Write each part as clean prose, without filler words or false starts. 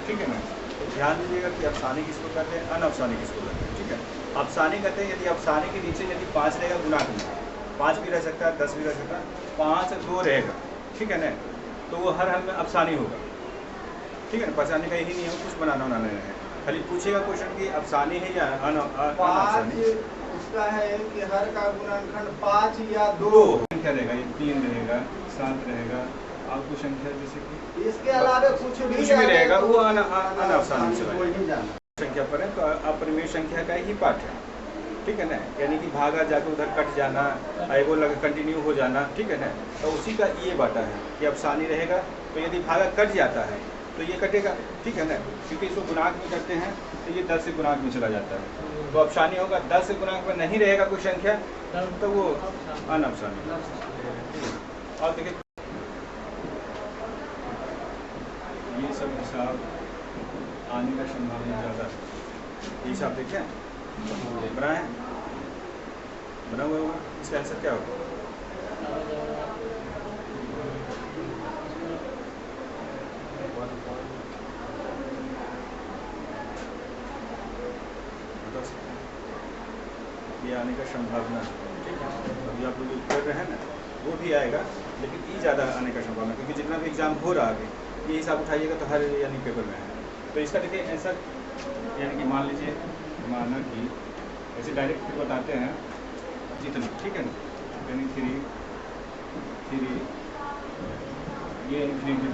ठीक है ना। तो ध्यान दीजिएगा कि अफसाने किसको कहते हैं, अनअफसाने किसको कहते हैं। ठीक है, अफसाने कहते हैं यदि अफसाने के नीचे यदि 5 रहेगा गुणांक में, 5 भी रह सकता है, 10 भी रह सकता है, 5 2 रहेगा, ठीक है ना, तो वो हर हाल में अफसानी होगा। ठीक है ना, पहचानने का यही नहीं है, कुछ बनाना नहीं है, खाली पूछेगा क्वेश्चन कि अफसानी है या अनअफसानी। उसका है कि हर का गुणनखंड 5 या 2 संख्या रहेगा, ये 3 रहेगा, 7 रहेगा, और कुछ संख्या जैसे कि इसके अलावा कुछ भी रहेगा वो अनअफसानी चला संख्या पर है। तो अपरिमेय संख्या का ही पाठ है, ठीक है ना, यानी कि भागा जाकर उधर कट जाना, एगो लगा कंटिन्यू हो जाना, ठीक है ना। तो उसी का ये बाटा है कि अफसानी रहेगा, तो यदि भागा कट जाता है तो ये कटेगा, ठीक है ना, क्योंकि इसको गुणांक में करते हैं तो ये 10 से गुणांक में चला जाता है, तो अफसानी होगा। 10 से गुणांक में नहीं रहेगा कोई संख्या तो वो अनअफसानी। और देखिए ये सब हिसाब आने का संभावना ज़्यादा है, ये हिसाब देखें बनाए बना हुआ होगा, इसका आंसर क्या होगा? ये आने का संभावना है, ठीक है। अभी आप लोग कर रहे हैं ना, वो भी आएगा, लेकिन ये ज़्यादा आने का संभावना, क्योंकि जितना भी एग्जाम हो रहा है ये हिसाब उठाइएगा तो हर यानी पेपर में है। तो इसका देखिए आंसर, यानी कि मान लीजिए, माना कि ऐसे डायरेक्ट फिर बताते हैं जितना, ठीक है ना, यानी 3 ये इन्फिनिटी,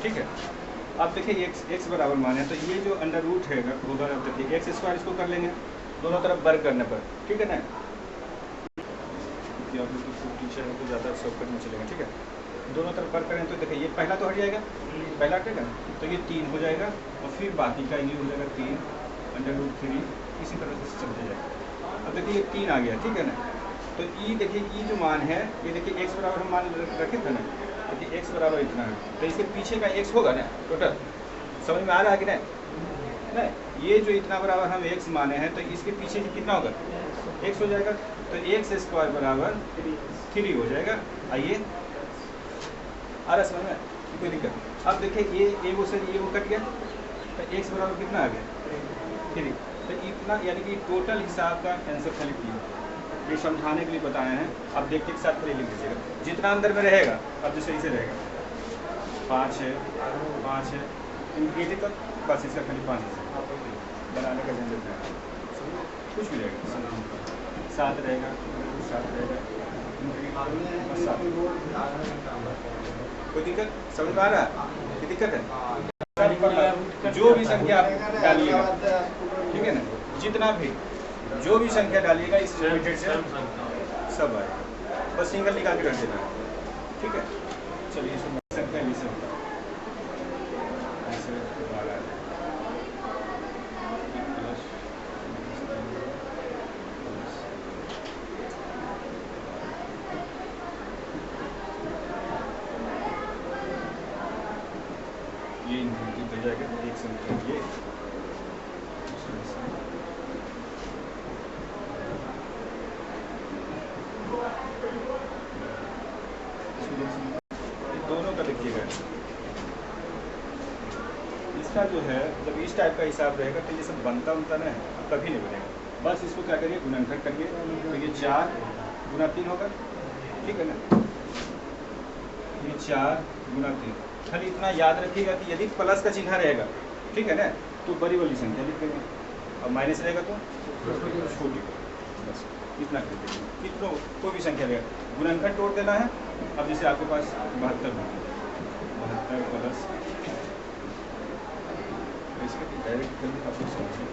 ठीक है। अब देखिए x बराबर मान है, तो ये जो अंडर रूट है होगा, अब देखिए x स्क्वायर इसको कर लेंगे दोनों तरफ वर्ग करने पर, ठीक है ना। आप लोग तो टीचर है तो ज़्यादा शॉर्टकट में चलेंगे, ठीक है। दोनों तरफ वर्ग करें तो देखिए ये पहला तो हट जाएगा, पहला हटेगा तो ये 3 हो जाएगा, और फिर बाकी का ये हो जाएगा 3 अंडर रूट 3, इसी तरह से चलते जाएगा। अब देखिए ये 3 आ गया, ठीक है ना। तो ये देखिए ये जो मान है, ये देखिए x बराबर हम मान रखे थे ना, देखिए x बराबर इतना है, तो इसके पीछे का x होगा ना टोटल, समझ में आ रहा है कि नहीं? ये जो इतना बराबर हम x माने हैं, तो इसके पीछे कितना होगा, x हो जाएगा, तो x स्क्वायर बराबर 3 हो जाएगा। आइए आ रहा समझ में, कोई दिक्कत। अब देखिए ये वो से ये वो कट गया, तो x बराबर कितना आ गया 3, तो इतना, यानी कि टोटल हिसाब का आंसर खाली 3, ये समझाने के लिए बताए हैं। अब देखते के साथ पहले लिख दीजिएगा जितना अंदर में रहेगा, अब जैसे इसे रहेगा 5 है, 5 है, इनफिनिटी तक बस इसका खाली 5 है, बनाने का झंझट है, कुछ भी रहेगा, 7 रहेगा, 7 रहेगा, बस 7, कोई दिक्कत समझ में आ रहा है? कोई दिक्कत है? जो भी संख्या आप डालिएगा, ठीक है ना, जितना भी जो भी संख्या डालिएगा इस रिलेटेड से सब आएगा, बस सिंगल निकाल के रख देना है, ठीक है। चलिए इसमें संख्या ऐसे होगा, ऐसे 12 ये इनफिनिटी हो जाएगा, एक संख्या ये दोनों का देखिएगा। इसका जो है जब इस टाइप का हिसाब रहेगा तो ये सब बनता नहीं, कभी नहीं बनेगा। बस इसको क्या करिए, गुणनखंड करिए, तो ये 4 गुना 3 होगा, ठीक है ना, ये 4 गुना 3। खाली इतना याद रखिएगा कि यदि प्लस का चिन्ह रहेगा, ठीक है ना, तो बड़ी वाली संख्या लिख देंगे, और माइनस रहेगा तो छोटी, बस इतना कर देंगे। कितना कोई भी संख्या रहेगा, गुणनखंड तोड़ देना है। अब जैसे आपके पास 72 है, 72 प्लस इसके डायरेक्ट कर आप लोग समझिए,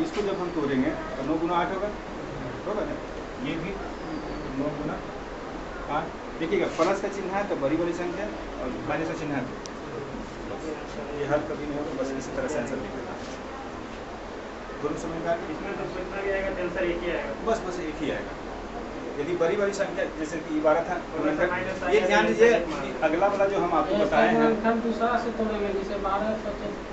इसको जब हम तोड़ेंगे तो 9 गुना 8 होगा ना, ये भी 9 गुना 8। देखिएगा प्लस का चिन्ह है तो बड़ी वाली संख्या, और माइनस का चिन्ह है तो ये हर कभी नहीं होगा, बस इसी तरह से आंसर लिखेगा। दोनों समझ में इसमें तो सोचना भी आएगा, आंसर एक ही आएगा, बस एक ही आएगा। यदि बड़ी वाली संख्या जैसे कि 12 था, ये ध्यान दीजिए अगला वाला जो हम आपको बताए हैं दूसरा से तोड़ेंगे, जैसे 12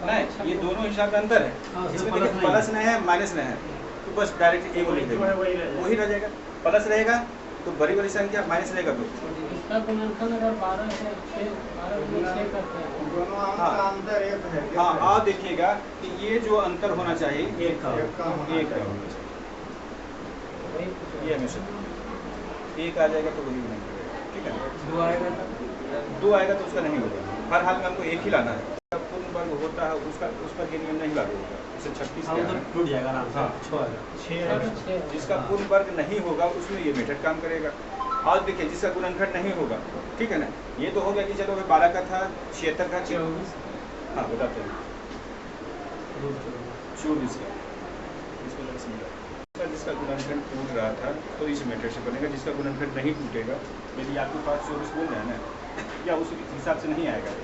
नहीं, ये दोनों हिसाब का अंतर है, इसमें देखिए प्लस नहीं है माइनस नहीं है, तो बस डायरेक्ट ए लिख देंगे, वही रह जाएगा। प्लस रहेगा तो बड़ी वाली संख्या माइनस रहेगा तो इसका गुणनखंड अगर 12 से 6 12 गुना 6 करते हैं दोनों अंक हाँ। का अंतर एक है क्या? हाँ आप देखिएगा कि ये जो अंतर होना चाहिए एक का होना एक का होना चाहिए। वही कुछ ये हमेशा एक आ जाएगा तो वही नहीं करेगा, ठीक है। 2 आएगा तो 2 आएगा तो उसका नहीं होगा, हर हाल में हमको एक ही लाना है। जब पूर्ण वर्ग होता है उसका उस पर ये नियम नहीं लागू होगा, जैसे 36 क्या है टूट जाएगा आराम से हाँ। 6 आएगा 6 6 है, जिसका पूर्ण वर्ग नहीं होगा उसमें ये मेथड काम करेगा। और देखिए जिसका गुणनखंड नहीं होगा, ठीक है ना, ये तो हो गया कि चलो 12 का था 76 का 24 हाँ बताते हैं 24 का इसको जरा समझा। जिसका गुणनखंड टूट रहा था तो इस मेथड से बनेगा, जिसका गुणनखंड नहीं टूटेगा यदि आपके पास 24 बोल रहे हैं ना या उस हिसाब से नहीं आएगा।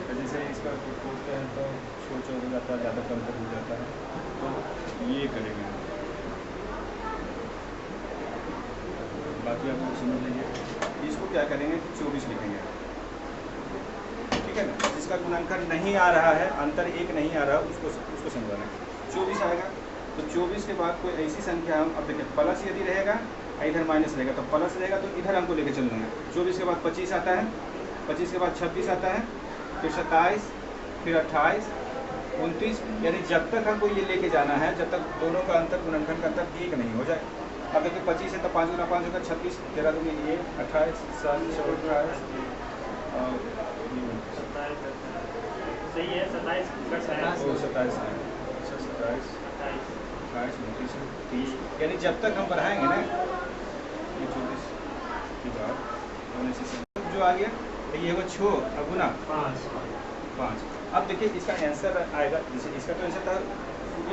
तो जैसे इसका टूटते हैं तो छोटा हो जाता है, ज़्यादा कम हो जाता है, तो ये करेंगे। बाकी आप लोग समझ लीजिए, इसको क्या करेंगे कि 24 लिखेंगे, ठीक है ना। जिसका गुणनखंड नहीं आ रहा है, अंतर एक नहीं आ रहा, उसको समझाना है। 24 आएगा तो 24 के बाद कोई ऐसी संख्या हम अब देखिए प्लस यदि रहेगा इधर माइनस रहेगा तो प्लस रहेगा तो इधर हमको लेके चल देंगे। 24 के बाद 25 आता है, 25 के बाद 26 आता है, फिर 27, फिर 28, 29, यानी जब तक हमको ये लेके जाना है जब तक दोनों का अंतर गुणनखंड का अंतर एक नहीं हो जाए। अब देखिए 25 है तो 5 गुना 5 होगा 26, 13 दूनी ये 28, 7 28 और सही है 27 वो 27 है, 27 28 29 30, यानी जब तक हम बढ़ाएंगे ना ये 24 के बाद जो आ गया तो ये वो 6 अब गुना 5। अब देखिए इसका आंसर आएगा, जैसे इसका तो आंसर था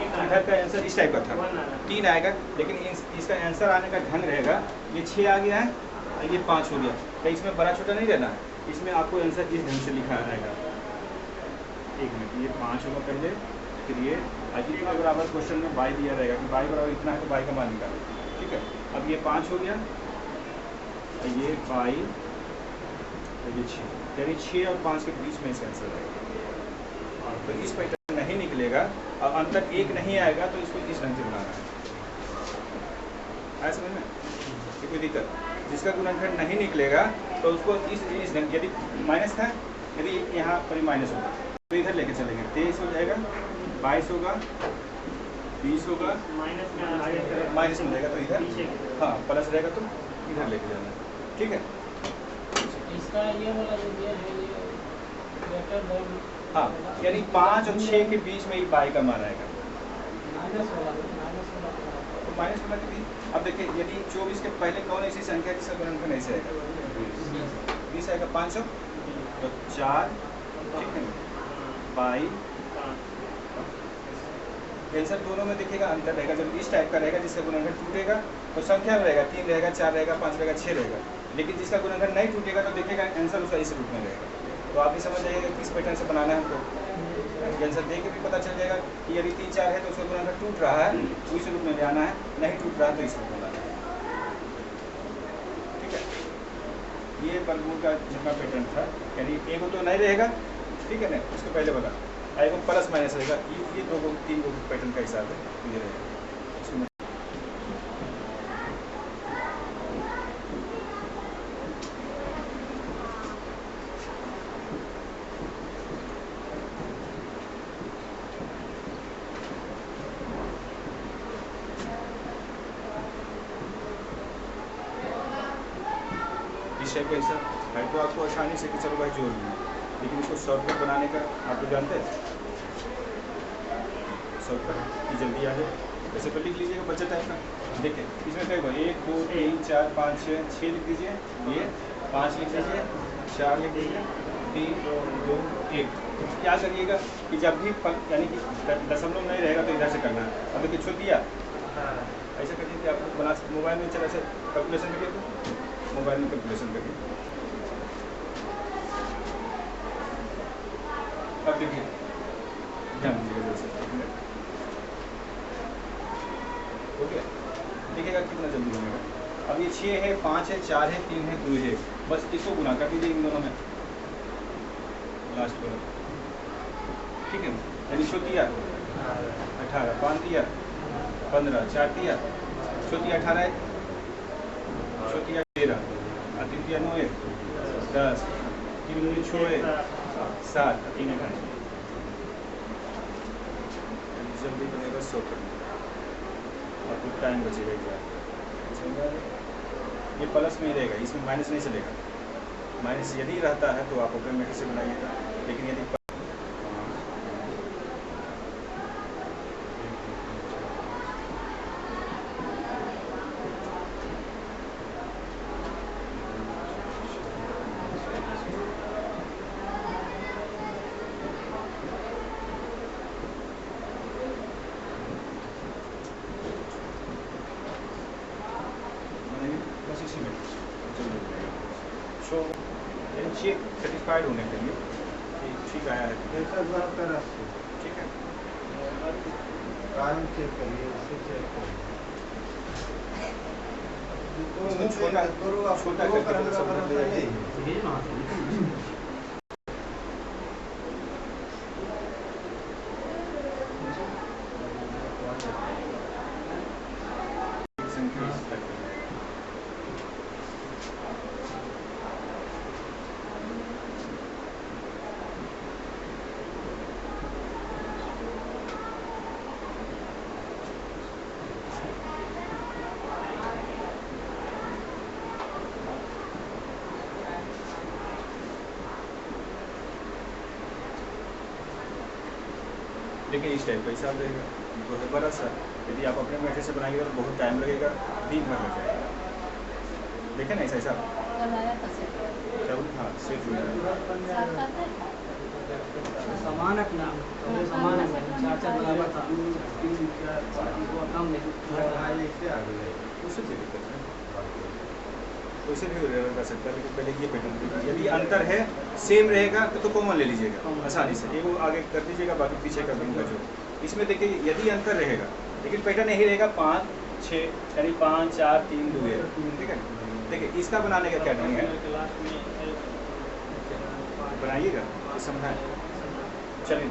इधर का आंसर इस टाइप का था 3 आएगा, लेकिन इसका आंसर आने का ढंग रहेगा ये 6 आ गया है और ये 5 हो गया, तो इसमें बड़ा छोटा नहीं रहना है, इसमें आपको आंसर इस ढंग से लिखा आएगा। एक मिनट, ये 5 होगा पहले, फिर ये इतना बराबर क्वेश्चन में बाई दिया रहेगा कि बाई बराबर इतना है तो बाई का मान निकालो, ठीक है। अब ये 5 हो गया, ये बाई, ये 6, यानी 6 और 5 के बीच में इसका आंसर आएगा। तो इस पैटर्न नहीं निकलेगा और अंतर एक नहीं आएगा तो इसको इस ढंग से बनाना है। आया समझ में? ये कोई दिक्कत? जिसका गुणनखंड नहीं निकलेगा तो उसको इस ढंग, यदि माइनस था यदि यहाँ पर माइनस होगा तो इधर लेके चलेंगे, 23 हो जाएगा, 22 होगा, 20 होगा, माइनस में रहेगा तो इधर हाँ प्लस रहेगा तो इधर लेके जाना है, ठीक है। इसका ये वाला जो दिया है ये ग्रेटर देन हाँ यानी 5 और 6 के बीच में ही बाई का मान आएगा, माइनस वाला तो माइनस वाला के बीच। अब देखिए यदि 24 के पहले कौन ऐसी संख्या जिसका गुणनखंड ऐसे आएगा 20 आएगा, 500 तो 4, ठीक है ना, बाई। आंसर दोनों में देखिएगा अंतर रहेगा, जब इस टाइप का रहेगा जिसका गुणनखंड टूटेगा तो संख्या में रहेगा 3 रहेगा, 4 रहेगा, 5 रहेगा, 6 रहेगा, लेकिन जिसका गुणनखंड नहीं टूटेगा तो देखिएगा आंसर उसका इस रूप में रहेगा। तो आप भी समझ जाइएगा किस पैटर्न से बनाना है हमको, आंसर देख के भी पता चल जाएगा कि यदि 3 4 है तो उसका गुणनखंड टूट रहा है तो इस रूप में ले आना है, नहीं टूट रहा है तो इस रूप में लाना है, ठीक है। ये वर्गमूल का जितना पैटर्न था, यानी एक तो नहीं रहेगा, ठीक है ना, उसके पहले बता एक प्लस माइनस रहेगा, ये 2 3 पैटर्न का हिसाब है, ये रहेगा। इस टाइप का हिस्सा है तो आपको आसानी से कि चलो भाई जोड़ लूँ, लेकिन इसको शॉर्टकट बनाने का आप तो जानते हैं, शॉर्टकट की जल्दी आ जाए वैसे तो लिख लीजिएगा बच्चा टाइप का। देखिए इसमें कई बार 1 2 3 4 5 6 लिख दीजिए, ये 5 लिख दीजिए, 4 लिख दीजिए, 3 2 1। क्या करिएगा कि जब भी यानी कि दशमलव नहीं रहेगा तो इधर से करना है। अब देखिए छो दिया ऐसा करिए कि आप बना मोबाइल में चला से कैलकुलेशन करिए, तो मोबाइल में कैलकुलेशन करिए। अब देखिए ध्यान दीजिएगा जैसे हो गया, देखिएगा कितना जल्दी होगा। अब ये 6 है, 5 है, 4 है, 3 है, 2 है, बस इसको गुना कर दीजिए इन दोनों में, लास्ट वाला, ठीक है। यानी छो दिया 18, 5 दिया 15, 4 दिया, छो दिया 18, छो दिया 13, किया 9 1 10, 3 दूनी 6 1 7, 3 1 जल्दी बनेगा 100 पर और कुछ टाइम बचेगा क्या। ये प्लस में ही रहेगा, इसमें माइनस नहीं चलेगा। माइनस यदि रहता है तो आप ओपन मेथड से बनाइएगा, लेकिन यदि सो चेक सेटिस्फाइड होने के लिए कि ठीक आया है, ठीक है। कारण चेक करिए, उससे चेक करिए। छोटा छोटा करके सब रख ले जाइए। देखिए इस टाइप का हिसाब रहेगा, तो है बड़ा सा। यदि आप अपने मेथड से बनाएंगे तो बहुत टाइम लगेगा, दिन भर लग जाएगा। देखें ना ऐसा हिसाब हाँ सेट हो जाएगा। सामान अपना सामान है, 4 बराबर था, कम नहीं उससे कोई दिक्कत नहीं, वैसे भी कर सकता है, लेकिन पहले ये पैटर्न। यदि अंतर है सेम रहेगा तो कॉमन ले लीजिएगा आसानी से, ये वो आगे कर दीजिएगा, बाकी पीछे का दिन का जो। इसमें देखिए यदि अंतर रहेगा लेकिन पैटर्न यही रहेगा 5 6, यानी 5 4 3 2 1, ठीक है। देखिए इसका बनाने का क्या ढंग है, बनाइएगा समझाएं। चलिए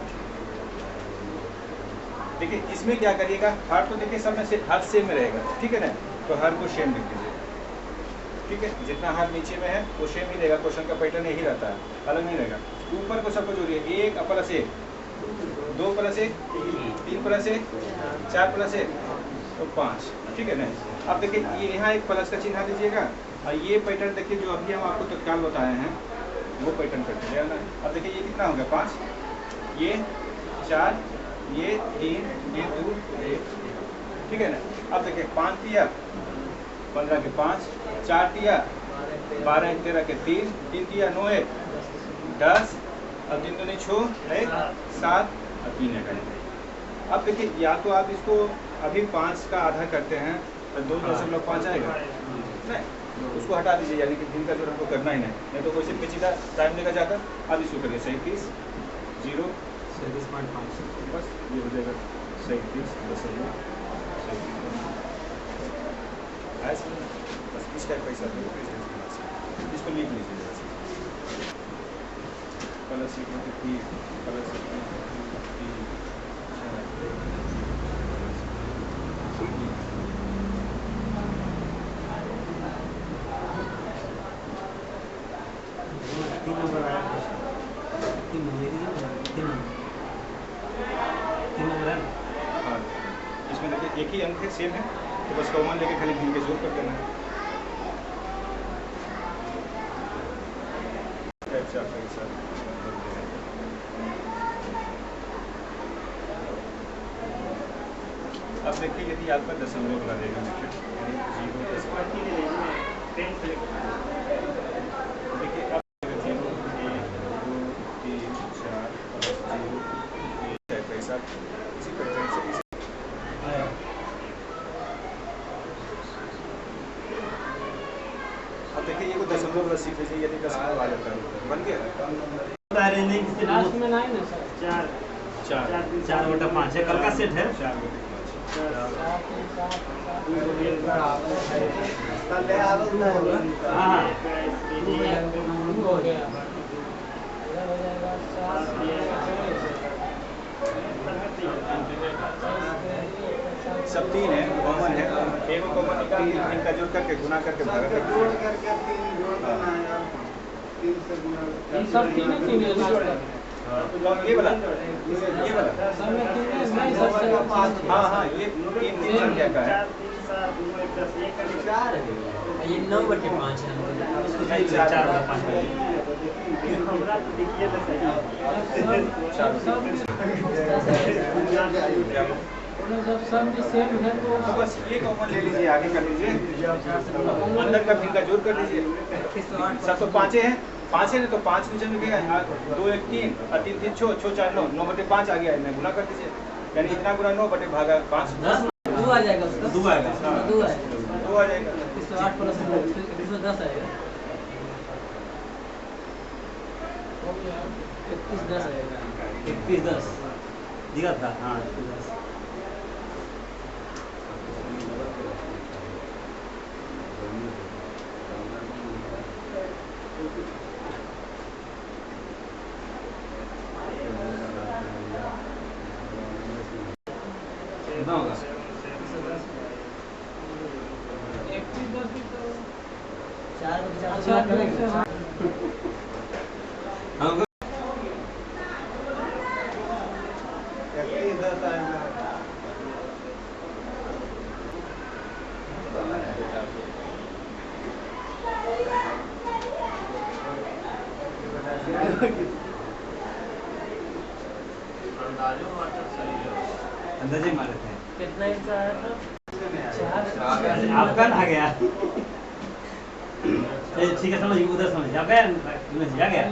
देखिए इसमें क्या करिएगा, हर तो देखिए सब में से हर सेम में रहेगा, ठीक है ना। तो हर को सेम लिख दीजिए, ठीक है। जितना हर नीचे में है वो सेम ही रहेगा, क्वेश्चन का पैटर्न यही रहता है, अलग नहीं रहेगा। ऊपर को सबको जोड़िए, 1 + 1 2 + 1 3 + 1 4 + 1 तो 5, ठीक है ना। अब देखिए ये यहाँ एक प्लस का चिन्ह दीजिएगा, और ये पैटर्न देखिए जो अभी हम आपको तत्काल बताए हैं वो पैटर्न करते हैं ना। अब देखिए ये कितना हो गया, 5 ये 4 ये 3 ये 2 1, ठीक है ना। अब देखिए 5 दिया 15 के 5, 4 दिया 12 13 के 3 3 दिया 9 1 10 और 3 दूनी 6 1 7 और 3 1। अब देखिए या तो आप इसको अभी 5 का आधा करते हैं तो 2.5 आएगा, नहीं उसको हटा दीजिए, यानी कि दिन का जो हमको करना ही नहीं तो वैसे पेचीदा टाइम लेगा ज़्यादा। अब इसको करिए 37 0 37.5, बस ये हो जाएगा 37 बस इस टाइप का हिसाब इसको लिख लीजिए, प्लस लिखने के 3 प्लस हाँ इसमें देखिए एक ही अंक है सेम है, तो बस कॉमन लेके खाली गिन के जोड़ कर देना है। अब देखिए यदि आपका दशमलव वाला रहेगा देखिए 0 अब 0 1 2 3 4 5 0 पैसा इसी तरह से अब देखिए ये को दशमलव वाला सीख लीजिए, यदि दशमलव आ जाता है बन गया लास्ट में 9 है सर, 4/5 है, कल का सेट है। 4/5 हाँ हो गया इधर हो जाएगा 7 सब 3 है, कॉमन है, एक कॉमन निकाल के इनका जोड़ करके गुना करके भागा करके जोड़ करके 3 जोड़ देना है। 3 से गुना ये सब तीन तीन है लास्ट तक। तो ये वाला सब में तीन है, नहीं सबसे हाँ हाँ ये तीन संख्या का है 4 3 7 2 1 10 एक का 4 है ये 9/5 है इसको नहीं, 4/5 है। हमरा तो देखिए तो सही सब में सेम है तो तो बस ये कॉमन ले लीजिए, आगे कर लीजिए, अंदर का फिर का जोड़ कर लीजिए। सब तो पाँचे हैं, 5 है ना, तो 5 नीचे में गया, 2 1 3 और 3 3 6 6 4 9 9/5 आ गया है, मैं गुना कर दीजिए, यानी इतना गुना 9/5 10 2 आ जाएगा उसका 2 आएगा, हाँ 2 है 2 आ जाएगा। 108 प्लस 110 आएगा 31 10 आएगा 31 10 दिखा था हाँ 31 10 कितना होगा 4 को 50 अच्छा करेंगे हाँ। हाँ 10 आएगा अंदाजे मारे थे कितना इंच आया था? 4 आपका आ गया ठीक है समझ उधर समझ आ गया आ गया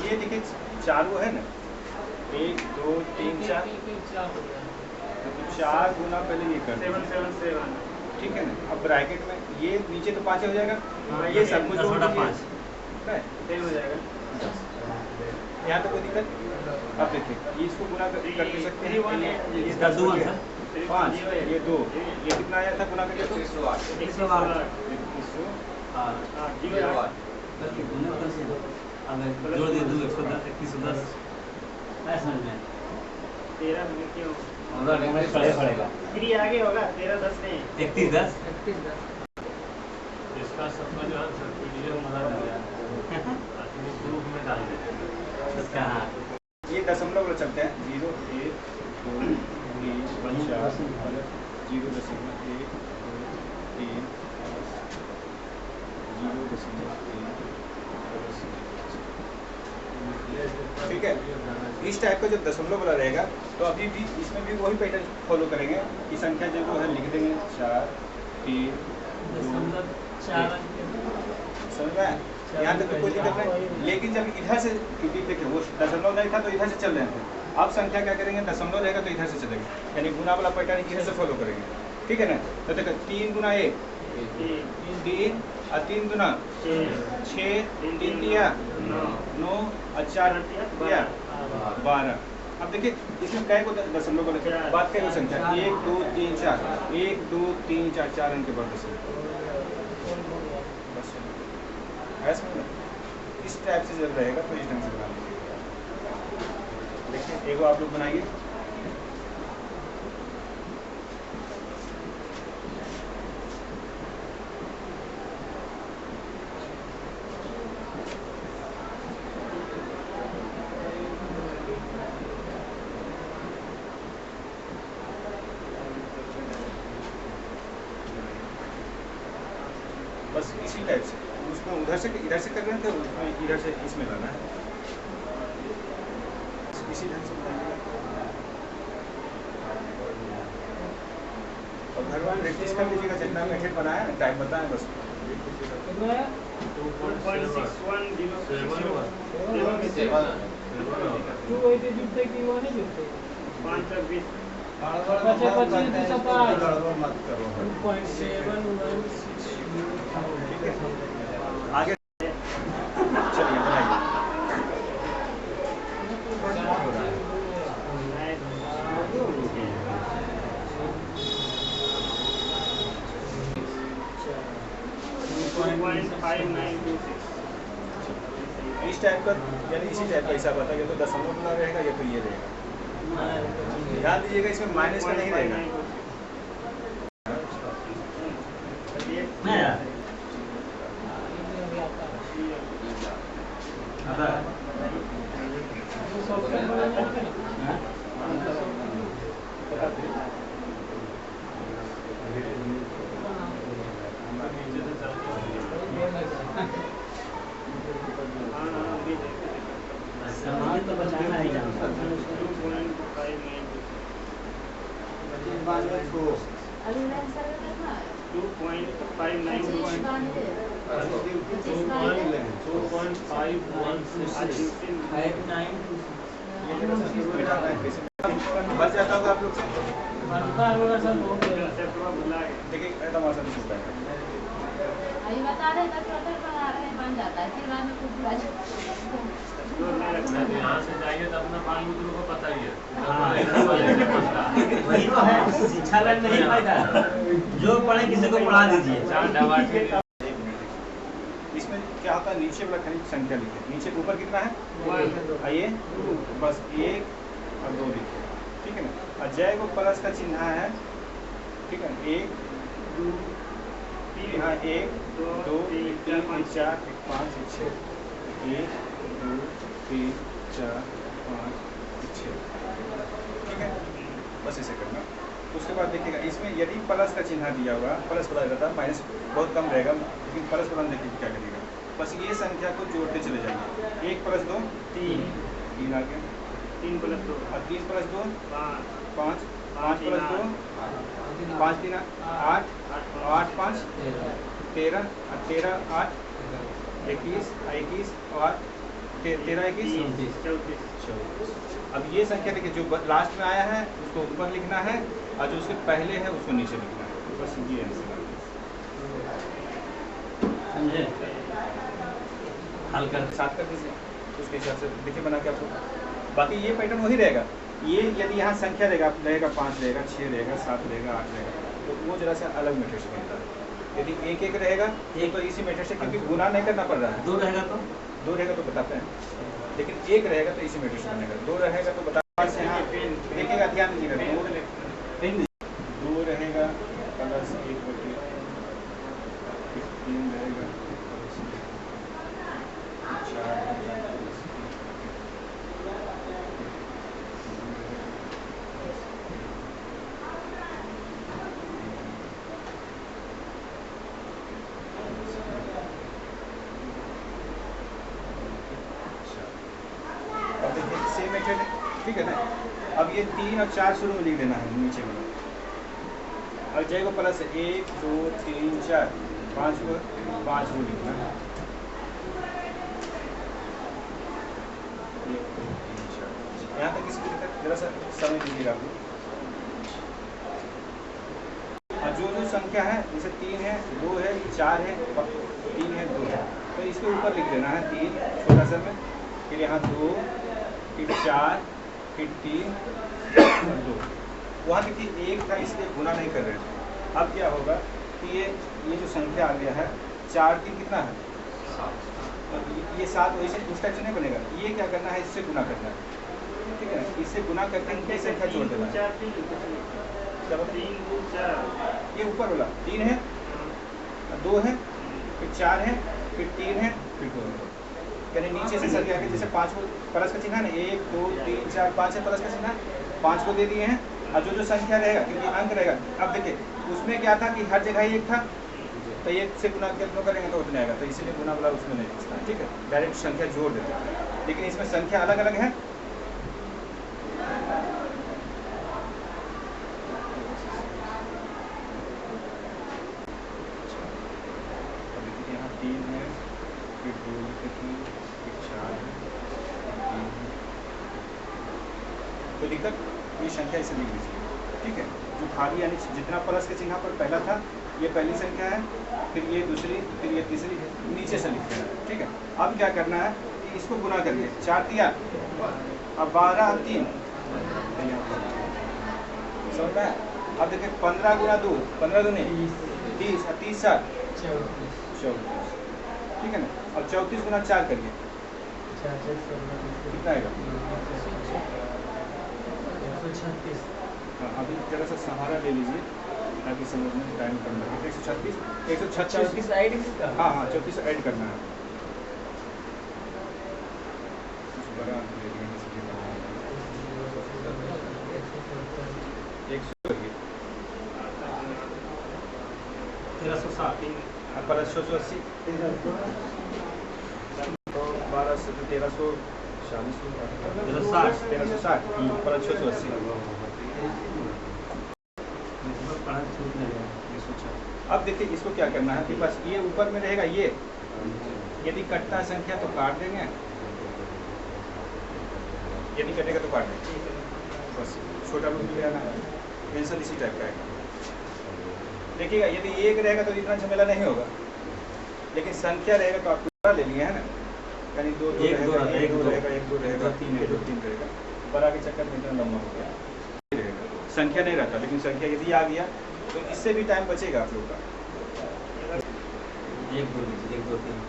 ये देखिए चारों है ना, 1 2 3 4, तो 4 गुना पहले ये कर दीजिए, 777 ठीक है ना। अब ब्रैकेट में ये नीचे तो 5 हो जाएगा, ये सब कुछ जोड़ दीजिए, 10/5 है, हो जाएगा यहाँ तो कोई दिक्कत। अब देखिए ये इसको गुना कर दे सकते हैं, ये इसका 2 आंसर 5 ये 2, ये कितना आया था गुना करके? 108 108 हाँ करके गुना कर से अगर जोड़ दे 2 110 2110 ऐसा समझ में 13 में क्यों होगा हमें पड़ेगा 3 आगे होगा 13 10 नहीं 31 10 इसका सबका जो आंसर पीडीएफ बना दिया ग्रुप में डाल दें इसका हाँ ये दशमलव वाले चलते हैं, 0 1 2 3 4 0.1 2 3 0.1 ठीक है। इस टाइप का जो दशमलव वाला रहेगा तो अभी भी इसमें भी वही पैटर्न फॉलो करेंगे कि संख्या जो है लिख देंगे 4 3 2 समझ में आया? यहाँ तक तो कोई दिक्कत नहीं, लेकिन जब इधर से, क्योंकि देखिए वो दशमलव नहीं था तो इधर से चल रहे थे, अब संख्या क्या करेंगे, दशमलव रहेगा तो इधर से चलेंगे, यानी गुना वाला पैटर्न इधर से फॉलो करेंगे, ठीक है ना। तो देखो 3 गुना 1 3 और 3 गुना 6 3 दिया 9 और 4 दिया 12। अब देखिए इसमें कै को दशमलव को बात करें संख्या 1 2 3 4 1 2 3 4 4 अंक के बाद दशमलव बस ऐसा ना। इस टाइप से जब रहेगा तो इस ढंग से बना लीजिए। देखिए एगो आप लोग बनाइए, बस इसी टाइप से। उसमें उधर से इधर से कर रहे थे, उसमें इधर से इसमें लाना है, इसी ढंग से बनाइएगा। और घर वाले प्रैक्टिस कर लीजिएगा, जितना मेथड बनाया ना टाइप बताएं बस। कितना है? 280 जुटते कि वो नहीं जुटते? 5 तक 20 अच्छा 25 से 27 गड़बड़ मत करो 2.716 ठीक है, आगे चलिए बनाइए। 2.5926 इस टाइप का, यानी इसी टाइप का हिसाब आता है, या तो दशमलव गुना रहेगा या तो ये रहेगा। ध्यान दीजिएगा इसमें माइनस का नहीं रहेगा। नहीं यार आता है। हाँ? नीचे से चलते सामान तो बचाना ही जानता है। बच जाता होगा आप लोग से। देखिए एकदम आसानी से होता है। अभी बता रहे हैं 10 बना रहे हैं, बन जाता है, फिर बाद में कुछ बुरा यहाँ से जाइए तो अपना बाल बुजुर्ग को पता ही है। वही तो है, शिक्षा का नहीं फायदा। जो पढ़े किसी को पढ़ा दीजिए। इसमें क्या होता है, नीचे वाला खनिज संख्या लिखे, नीचे ऊपर कितना है आइए बस 1 और 2 लिखे, ठीक है ना। और जय को प्लस का चिन्ह है, ठीक है। 1 2 यहाँ 1 2 3 4 5 6 1 2 3 4 5 6, ठीक है। बस ऐसे करना। उसके बाद देखिएगा इसमें यदि प्लस का चिन्ह दिया हुआ, प्लस वाला रहता है, माइनस बहुत कम रहेगा, लेकिन प्लस वाला देखिए क्या करेगा। बस ये संख्या को जोड़ते चले जाएंगे। 1 + 2 3 आ गया, 3 + 2 और 3 + 2 5 5 5 + 2 5 3 8 8 5 13 और 13 8 21 21 और 13 21 34। अब ये संख्या देखिए, जो लास्ट में आया है उसको ऊपर लिखना है और जो उसके पहले है उसको नीचे लिखना है। बस ये आंसर है। समझे? हल कर 7 कर दीजिए, उसके हिसाब से देखिए बना के आपको। बाकी ये पैटर्न वही रहेगा। ये यदि यहाँ संख्या रहेगा 5 रहेगा, 6 रहेगा, 7 रहेगा, 8 रहेगा, तो वो जरा सा अलग मेथड से बनता है। यदि 1 1 रहेगा एक, तो इसी मेथड से, क्योंकि गुना नहीं करना पड़ रहा है। 2 रहेगा तो 2 रहेगा तो बताते हैं, लेकिन 1 रहेगा तो इसी मेथड से बनेगा। 2 रहेगा तो बता से यहाँ देखिएगा, ध्यान दीजिएगा। 2 रहेगा प्लस 1 बटे 3 रहेगा 4 अब देखिए सेम मेथड, ठीक है ना। अब ये 3 और 4 शुरू में लिख देना है नीचे में, और जय को प्लस 1 2 3 4 5 को लिखना है। 1 2 3 4 यहाँ तक किसी तक जरा सा समझ लीजिएगा आप लोग। और जो संख्या है, जैसे 3 है, 2 है, 4 है, 3 है, 2 है, तो इसके ऊपर लिख देना है 3 छोटा सा में, फिर यहाँ 2, फिर 4, फिर 3 और 2। वहाँ देखिए 1 था, इसलिए गुना नहीं कर रहे थे। अब क्या होगा कि ये जो संख्या आ गया है 4 3 कितना है, ये 7, वैसे उस टाइप से नहीं बनेगा। ये क्या करना है, इससे गुना करना है, ठीक है ना। इससे गुना करके इनकी संख्या जोड़ देना है। 3 2 4 ये ऊपर वाला 3 है, 2 है, फिर 4 है, फिर 3 है, फिर 2 है। यानी नीचे से संख्या के जैसे 5 को प्लस का चिन्ह है ना, 1 2 3 4 5 है, प्लस का चिन्ह 5 को दे दिए हैं। और जो संख्या रहेगा, क्योंकि अंक रहेगा, अब देखिए उसमें क्या था कि हर जगह 1 था, तो 1 से गुना कितना करेंगे तो उतना आएगा, तो इसीलिए गुना वाला उसमें नहीं दिखता, ठीक है। डायरेक्ट संख्या जोड़ देते हैं, लेकिन इसमें संख्या अलग अलग है। यहाँ 3 है, फिर 2 लिखे थे, फिर 4 है, फिर 3 है। कोई दिक्कत? ये संख्या इसे लिख लीजिए, ठीक है। जो खाली यानी जितना प्लस के चिन्ह पर पहला था, ये पहली संख्या है, फिर ये दूसरी, फिर ये तीसरी, नीचे से लिखते हैं, ठीक है। अब क्या करना है कि इसको गुना करिए, 4 दिया, अब 12 और 3 समझ में। अब देखिए 15 गुना 2, 15 दूनी 30 और 30 7 34, ठीक है ना। अब 34 गुना 4 करिए, कितना आएगा? 136 हाँ, अभी जरा सा सहारा ले लीजिए ताकि समझ में टाइम कम लगे। 136 136 34 ऐड किसका? हाँ हाँ 34 ऐड करना है। कुछ बड़ा ले लिया इसलिए बना है। 100 1360 और प्लस 680 तो 12 से 1340 1360 प्लस 680 अब देखिए इसको क्या करना है कि बस ये ऊपर में रहेगा ये, यदि कटता है संख्या तो काट देंगे, यदि कटेगा तो काट देंगे, बस छोटा रूप ले आना है। आंसर इसी टाइप का है। देखिएगा यदि एक रहेगा तो इतना झमेला नहीं होगा, लेकिन संख्या रहेगा तो आप पूरा ले लिए है ना, यानी दो एक दो रहेगा, एक दो रहेगा, रहेगा, तीन रहेगा, बड़ा के चक्कर में इतना लंबा हो गया। संख्या नहीं रहता, लेकिन संख्या यदि आ गया तो इससे भी टाइम बचेगा आप लोग का। 1 2 3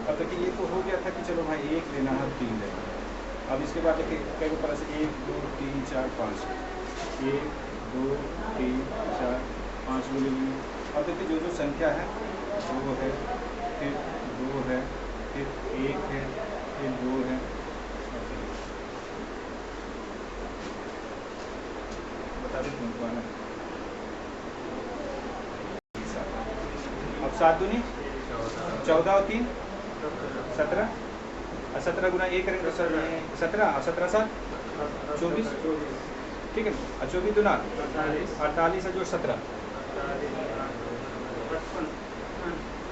अब देखिए ये तो हो गया था कि चलो भाई एक लेना है 3 लेना है। अब इसके बाद देखिए कई ऊपर से 1 2 3 4 5 1 2 3 4 5 को ले लिए। अब देखिए जो जो संख्या है 2 है, फिर 2 है, फिर 1 है, फिर 2 है, बता दें तुमको आना। अब 7 दूनी 14 और 3 17 और 17 गुना 1 करेंगे तो 17 और 17 7 24, ठीक है। और 24 दुना 48 है जो 17,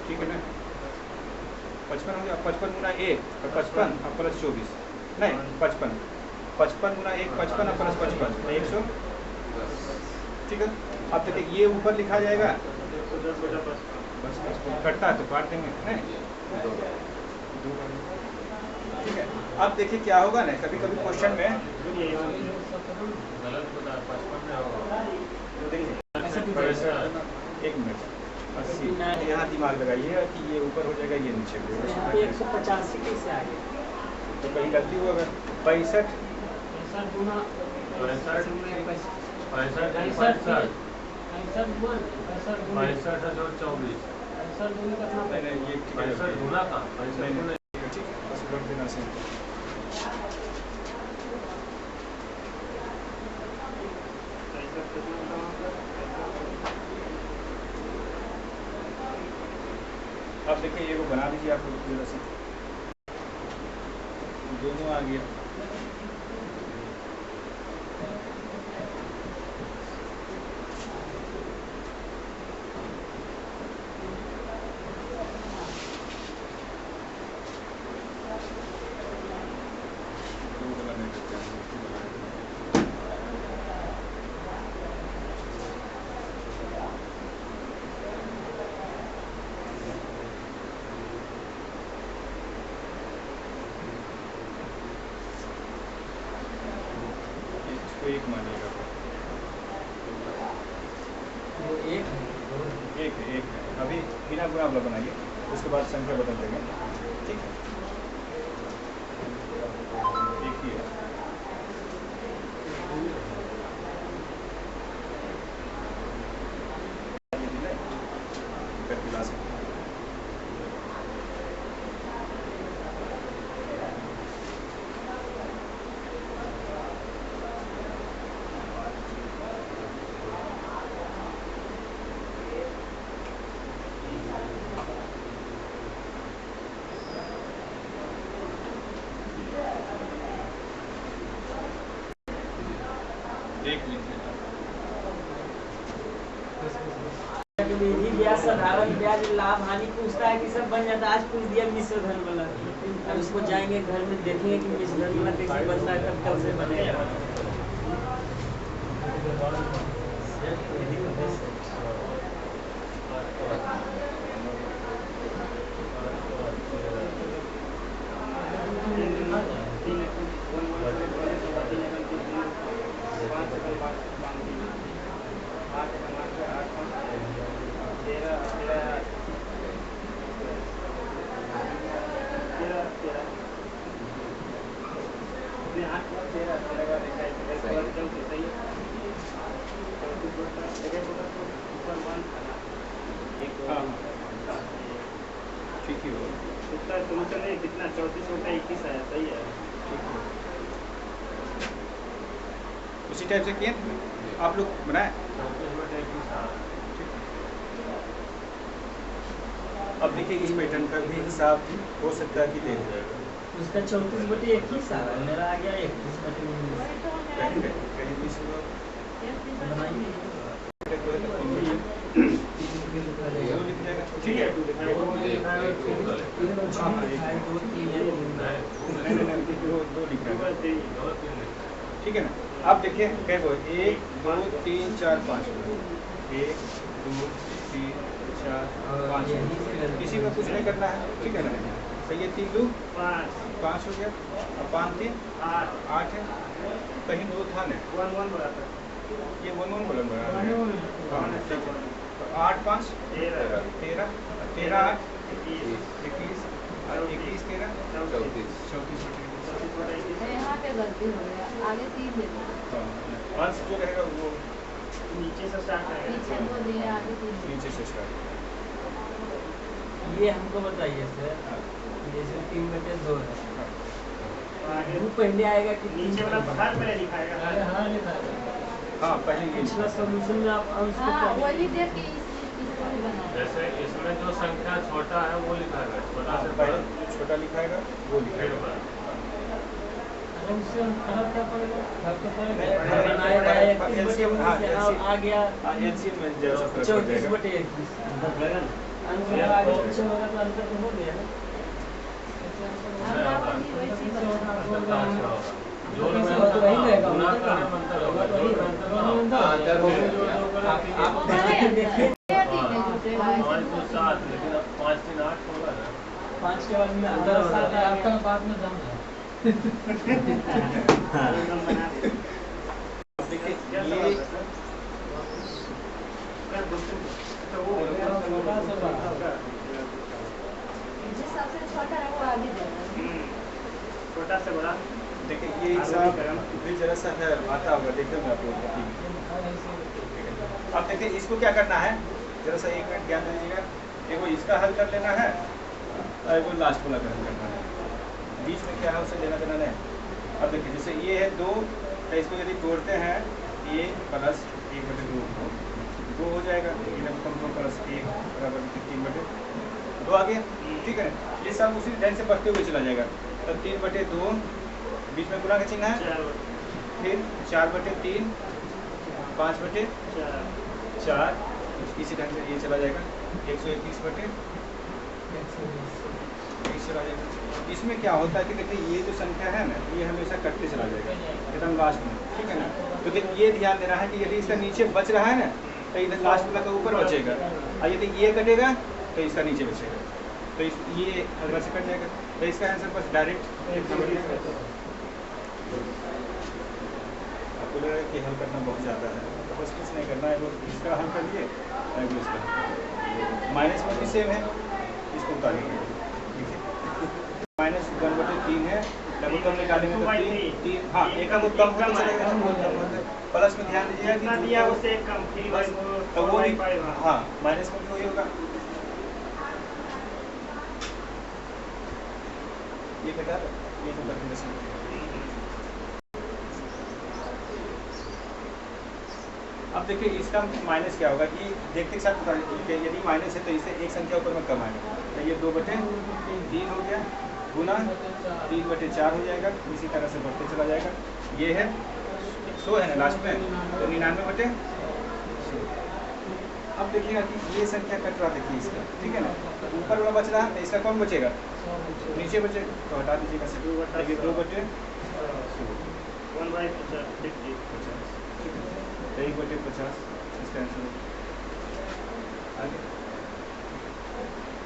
ठीक है ना। 55 हो गया। 55 गुना 1 और 55 और प्लस 24 नहीं 55 गुना 1 55 और प्लस 55 100, ठीक है। अब देखिए ये ऊपर लिखा जाएगा, बस कटता है तो काट देंगे नहीं, ठीक है। अब देखिए क्या होगा ना, कभी कभी क्वेश्चन में गलत बता 55 में होगा। देखिए 1 मिनट 80 यहाँ दिमाग लगाइए कि ये ऊपर हो जाएगा ये नीचे हो जाएगा। 185 कैसे आ गया? तो कहीं गलती हुआ अगर 65 65 गुना 65 जो 24 नहीं नहीं ये ठीक है, 65 गुना का 65 गुना ठीक है, बस रख देना से। अब देखिए ये को बना दीजिए आप लोग जरा सा, दोनों आ गया। इसको एक मानिएगा, वो एक है, एक है अभी बिना गुणा वाला बनाइए, उसके बाद संख्या बदल देंगे, ठीक है। एक ही है, करके ला सकते हैं। एक मिनट निधि ब्याज साधारण ब्याज लाभ हानि पूछता है कि सब बन जाता है। आज पूछ दिया मिश्रधन वाला, अब उसको जाएंगे घर में देखेंगे कि मिश्रधन वाला कैसे बनता है, तब कल से बनेगा। ठीक ही होगा। इसका सोल्यूशन है कितना 34 होता है 21 आया, सही है। उसी टाइप से किए आप लोग बनाए। अब देखिए इस पैटर्न का भी हिसाब हो सकता है कि दे जाएगा। उसका 34/21 आ रहा है, मेरा आ गया 31/19। कहीं भी से लिख जाएगा। ठीक है, दो लिख रहा है। ठीक है ना। अब देखिए कैसे 1 2 3 4 5 1 2 3 4 5 किसी में कुछ नहीं करना है। ठीक है ना। तो ये 3 2 5 हो गया, अब 5 3 8 है। कहीं 2 था ना, 1 1 बोला था ये 1 1 बोला बना है। ठीक है, तो 8 5 13 13 13 8 21 और 21 13 34 यहाँ पे गलती हो गया, आगे 3 दे दो, अंश जो रहेगा वो नीचे से स्टार्ट पीछे 2 दिए, आगे 3 दिए। नीचे से स्टार्ट। ये हमको बताइए सर, जैसे 3/2 है, आगे वो पहले आएगा कि नीचे वाला बाहर में दिखाएगा। हाँ पहले ये पिछला सॉल्यूशन में आप अंश को हाँ, पहले- वही देख के इसको भी बनाओ। जैसे इसमें जो संख्या छोटा है वो लिखा है, छोटा से पहले बड़ा जो छोटा लिखाएगा वो फिर लिखाएगा। बड़ा। उससे हम फर्क क्या पड़ेगा? फर्क तो नहीं, पड़ेगा। फर्क बनाया पड़ेगा। है हाँ, 31/19 आ गया एलसीएम में जरा सा फर्क पड़ जाएगा। 24/21। अंश में आगे पीछे होगा तो अंतर तो हो गया ना। अब आप भी वैसे ही बनाओ। जो तो वही रहेगा, गुना करे मंत्र होगा, जो मंत्र होगा। आप देखिए देखिए 5 2 7 लेकिन अब 5 3 8 होगा ना। 5 के बाद में अंदर साथ है आपका बात में दम है। एकदम बना दे। देखिए क्या ये सवाल है सर? क्या क्वेश्चन? तो वो जो सबसे छोटा है वो आगे दे दो। छोटा से बड़ा देखिए ये हिसाब भी जरा सा है आता होगा, देखने में आप लोग को। अब देखिए इसको क्या करना है, जरा सा 1 मिनट ध्यान दीजिएगा। एगो इसका हल कर लेना है और एगो लास्ट वाला का हल करना है। बीच में क्या है उसे लेना देना नहीं। अब देखिए जैसे ये है 2, तो इसको यदि तोड़ते हैं a प्लस 1/2 हो जाएगा। 2 प्लस 1 बराबर 3/2 आ गया। ठीक है, ये सब उसी ढंग से बढ़ते हुए चला जाएगा। तो 3/2 बीच में गुणा का चिन्ह है, फिर 4/3 5/4 इसी ढंग से ये चला जाएगा। 121/20 चला जाएगा। इसमें क्या होता है कि देखिए ये जो संख्या है ना, ये हमेशा कटते चला जाएगा एकदम लास्ट में। ठीक है ना। तो ये ध्यान देना है कि यदि इसका नीचे बच रहा है ना, तो इधर लास्ट वाला का ऊपर बचेगा, और यदि ये कटेगा तो इसका नीचे बचेगा। तो ये अगला से कट जाएगा। तो इसका आंसर बस डायरेक्ट आपको लग रहा है कि हल करना बहुत ज़्यादा है, तो बस कुछ नहीं करना है। वो इसका हल कर लिए, इसका माइनस में भी सेम है, इसको उतारेंगे। -1/3 है, लघुत्तम निकालेंगे तो 3 हाँ, एक का कम होता चलेगा। प्लस में ध्यान दीजिएगा कितना कि दिया उससे एक कम 3/4 तो वो भी 4/5 हाँ माइनस में भी वही होगा। ये घटा ये तो कैलकुलेशन। अब देखिए इसका माइनस क्या होगा कि देखते के साथ बता, यदि माइनस है तो इसे एक संख्या ऊपर में कम आएगा। तो ये 2/3 हो गया, गुना 3/4 हो जाएगा। इसी तरह से बढ़ते चला जाएगा। ये है 100 है ना लास्ट में, तो 99/100। अब देखिएगा कि ये संख्या कट रहा, देखिए इसका, ठीक है ना, ऊपर वाला बच रहा है, इसका कौन बचेगा, नीचे बचेगा, तो हटा दीजिएगा, देखिए 2/1/50, 1/50, इसका आंसर आगे।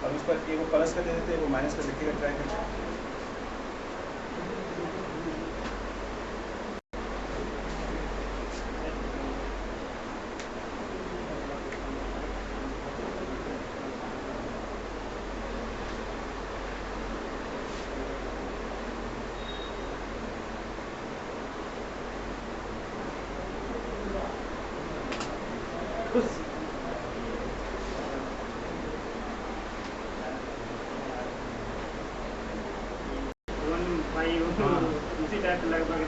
अब इस पर एगो प्लस कर देते हैं, एगो माइनस कर देखिएगा, ट्राई करके। उसी टाइप लगभग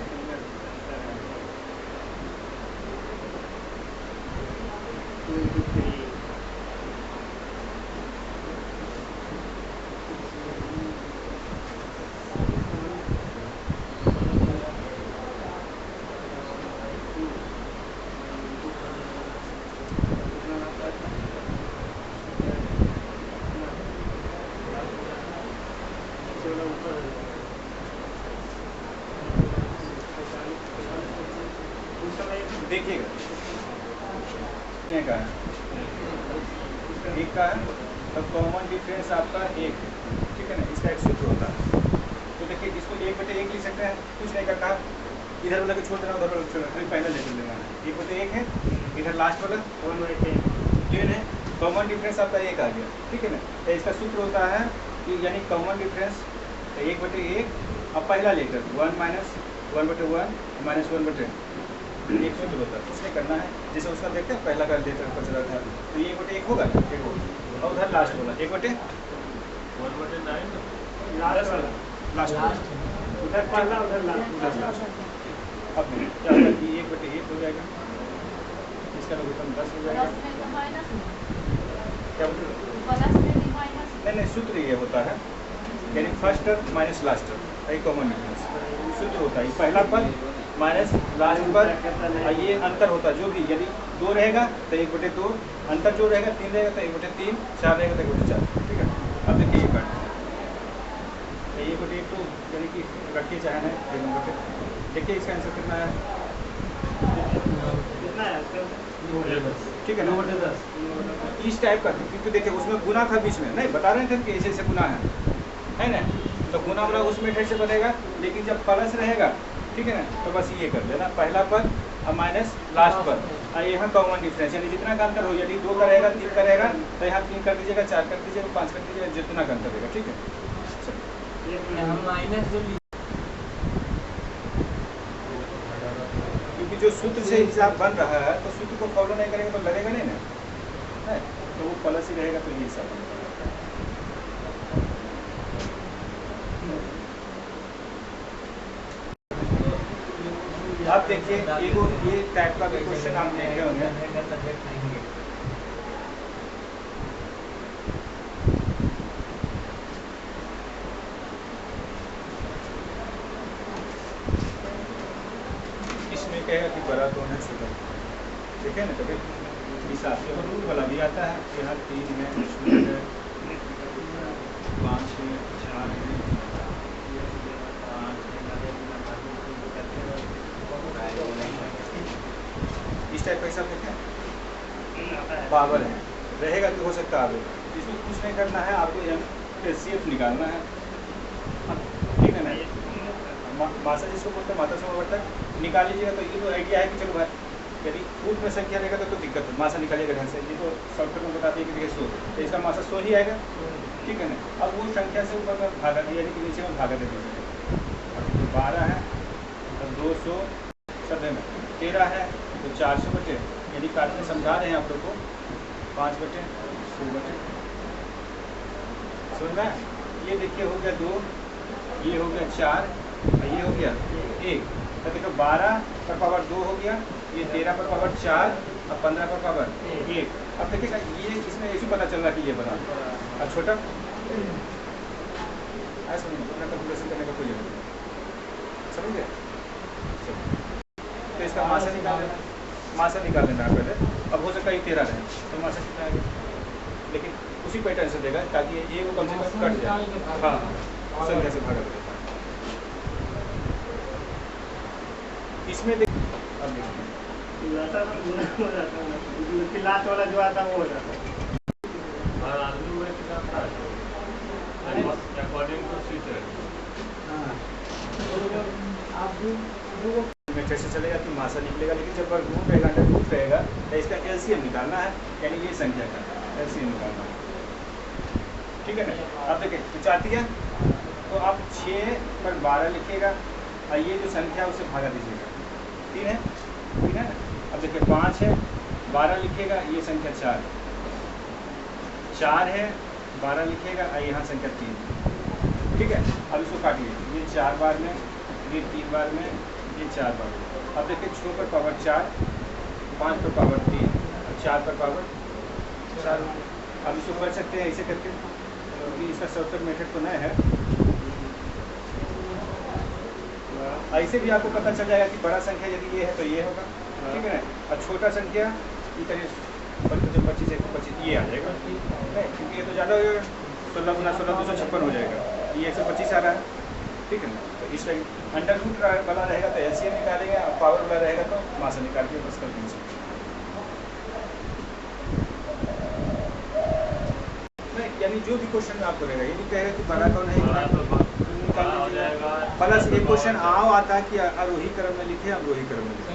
देखिएगा का है, एक का है, तो कॉमन डिफरेंस आपका एक, ठीक है ना, इसका एक सूत्र होता है। तो देखिए इसको 1/1 लिख सकते हैं, कुछ नहीं करना, इधर वाला को छोड़ देना, उधर वाला को छोड़ देना, खाली पहले लेकर लेना है। 1/1 है, इधर लास्ट वाला 10 है, कॉमन डिफरेंस आपका एक आ गया, ठीक है ना। तो इसका सूत्र होता है कि यानी कॉमन डिफरेंस 1/1, अब पहला लेकर 1 - 1/1 - 1/1 एक सूत्र होता है, कुछ नहीं करना है। जैसे उसका देखते हैं पहला का लेटर बच रहा था, तो ये 1/1 होगा ना, एक होगा, और उधर लास्ट वाला 1/9 लास्ट उधर पहला उधर लास्ट। उधर लास्ट। अब क्या होगा कि 1/1 हो जाएगा, इसका लघुत्तम 10 हो जाएगा। प्लस में तो माइनस में, क्या बोल रहे हो? प्लस में भी माइनस में। नहीं, सूत्र ये होता है, यानी first term minus last term, यही कॉमन डिफरेंस सूत्र होता है। पहला पद माइनस लास्ट पर, ये अंतर होता है जो भी, यदि 2 रहेगा तो 1/2, अंतर जो रहेगा 3 रहेगा तो 1/3, 4 रहेगा तो 1/4, ठीक है। अब देखिए ये काटना है, 1/1 तो यानी कि रखिए चाहे नहीं, देखिए इसका आंसर कितना है, कितना है ठीक है ना, 2/10। इस टाइप का, क्योंकि देखिए उसमें गुना था बीच में, नहीं बता रहे थे कि ऐसे ऐसे गुना है ना, तो गुना वाला उस मेथड से बनेगा, लेकिन जब प्लस रहेगा, ठीक है ना, तो बस ये कर लेना, पहला पद और माइनस लास्ट पद, और यहाँ कॉमन डिफरेंस, यानी जितना का अंतर हो, यदि 2 का रहेगा 3 का रहेगा तो यहाँ 3 कर दीजिएगा, 4 कर दीजिएगा, 5 कर दीजिएगा, जितना का अंतर रहेगा, ठीक है। हम माइनस जो क्योंकि जो सूत्र से हिसाब बन रहा है, तो सूत्र को फॉलो नहीं करेंगे तो लगेगा नहीं ना, है तो वो प्लस ही रहेगा, तो ये हिसाब बनेगा। आप देखिए ये टाइप का भी क्वेश्चन आप देखे होंगे, इसमें कहेगा कि बड़ा कौन है, छोटा, ठीक है ना, कभी हिसाब से रूट वाला भी आता है, यहाँ 3 है, 0 है, 5 है, 4 है, 5 इस टाइप का हिसाब देखें, पावर है रहेगा तो हो सकता है, इसमें कुछ नहीं करना है, आपको HCF निकालना है, ठीक है ना, मासा जिसको बोलते हैं मात्रा समावर्तक निकाल लीजिएगा। तो ये तो आइडिया है कि चलो भाई यदि फूट में संख्या रहेगा तो दिक्कत है, मासा निकालिएगा ढंग से, ये तो शॉर्टकट में बताते हैं कि देखिए 100, तो इसका मासा 100 ही आएगा, ठीक है ना। अब वो संख्या से ऊपर में भागा यानी कि नीचे में भागा दे दीजिए, 12 है तो 200 सदे में 13 है तो 400/, यदि काटने समझा रहे हैं आप लोग को, 5/100/, समझ में। ये देखिए हो गया 2, ये हो गया 4 और ये हो गया 1, तो देखो 12 पर पावर 2 हो गया, ये 13 पर पावर 4 और 15 पर पावर 1। अब देखिएगा ये इसमें ऐसे पता चल रहा कि ये बना, अब छोटा ऐसा कैलकुलेशन करने का कोई जरूरत नहीं, समझ गए। तो इसका मासा निकाल लेना है पहले, अब हो सकता है 13 रहे तो मासा कितना आएगा, लेकिन उसी पैटर्न से देगा ताकि ये वो कम से कम कट जाए। हाँ संख्या से भागा देता है। इसमें देख अब देखिए लाता में गुना हो जाता है, लात वाला जो आता है वो हो जाता है। हर आदमी में कितना था अकॉर्डिंग टू सीटर। मेथड से चलेगा कि मासा निकलेगा, लेकिन जब रूट रहेगा अंडर रूट रहेगा तो इसका एलसीएम निकालना है, यानी ये संख्या का एलसीएम निकालना है। ठीक है ना। अब देखिए तो चाहती है तो आप 6 पर 12 लिखिएगा और ये जो संख्या है उसे भागा दीजिएगा। 3 है ना। अब देखिए 5 है 12 लिखिएगा, ये संख्या 4 है 12 लिखिएगा और यहाँ संख्या 3। ठीक है। अब इसको काटिए, ये 4 बार में, ये 3 बार में, ये 4 बार में। अब देखिए 6 पर पावर 4, 5 पर पावर 3 और 4 पर पावर 4। अब इसको कर सकते हैं ऐसे करके, क्योंकि इसका शॉर्टकट मेथड तो नहीं है। ऐसे भी आपको पता चल जाएगा कि बड़ा संख्या यदि ये है तो ये होगा। ठीक है ना। और छोटा संख्या ये करीब 25 है 25 ये आ जाएगा नहीं, क्योंकि ये तो ज़्यादा हो जाएगा। 16 गुना 16 256 हो जाएगा, ये 125 आ रहा है। ठीक है ना। तो इस टाइप अंडर रूट वाला रहेगा तो एलसीएम निकालेंगे, और पावर वाला रहेगा तो मासा निकाल के बस कर देंगे। नहीं, यानी जो भी क्वेश्चन में आपको रहेगा, ये भी कहेगा कि बड़ा कौन है प्लस एक क्वेश्चन आओ आता है कि आरोही क्रम में लिखे अवरोही क्रम में लिखे,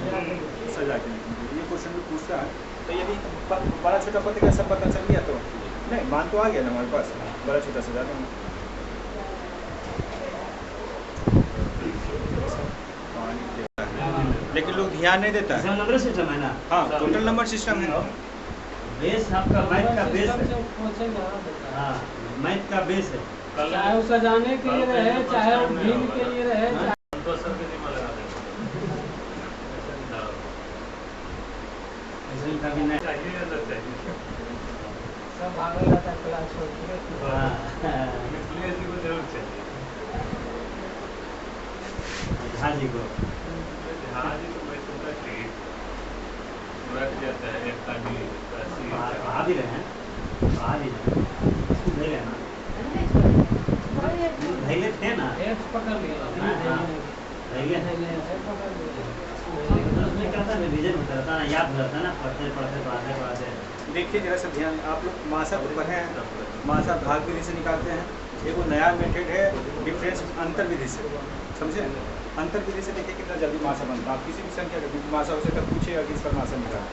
सजा के लिखे। ये क्वेश्चन भी पूछता है। तो यदि बड़ा छोटा पद का सब पता चल गया तो नहीं, मान तो आ गया ना हमारे पास, बड़ा छोटा सजा देंगे। लेकिन लोग ध्यान नहीं देता है। नंबर सिस्टम है ना। हाँ टोटल नंबर सिस्टम है। बेस आपका मैथ का बेस है। हाँ मैथ का बेस है। चाहे वो सजाने के लिए रहे, चाहे वो भीम के लिए रहे, तो सबके जिम्मा लगा देंगे। ऐसे ही कभी नहीं। चाहिए या नहीं चाहिए? सब भागल जाता है क्लास छोड़ के। हाँ इसलिए इसी को जरूर चाहिए। हाँ जी को हाँ जी तो मैं सुनता चाहिए रख देता है एक का भी आ भी रहे हैं, आ भी रहे हैं। इसको दे रहे हैं ना, धैर्य थे ना। एक पकड़ लिया। हाँ, धैर्य है। उसमें क्या था, रिवीजन होता रहता ना, याद रहता ना, पढ़ते पढ़ाते। देखिए जरा सा ध्यान, आप लोग मासा तो पढ़े हैं, मासा भाग विधि से निकालते हैं। एक वो नया मेथड है डिफरेंस अंतर विधि से, समझे। अंतर विधि से देखिए कितना जल्दी मासा बनता है। आप किसी भी संख्या का मासा उसे तब पूछेगा कि इस पर मासा निकाल।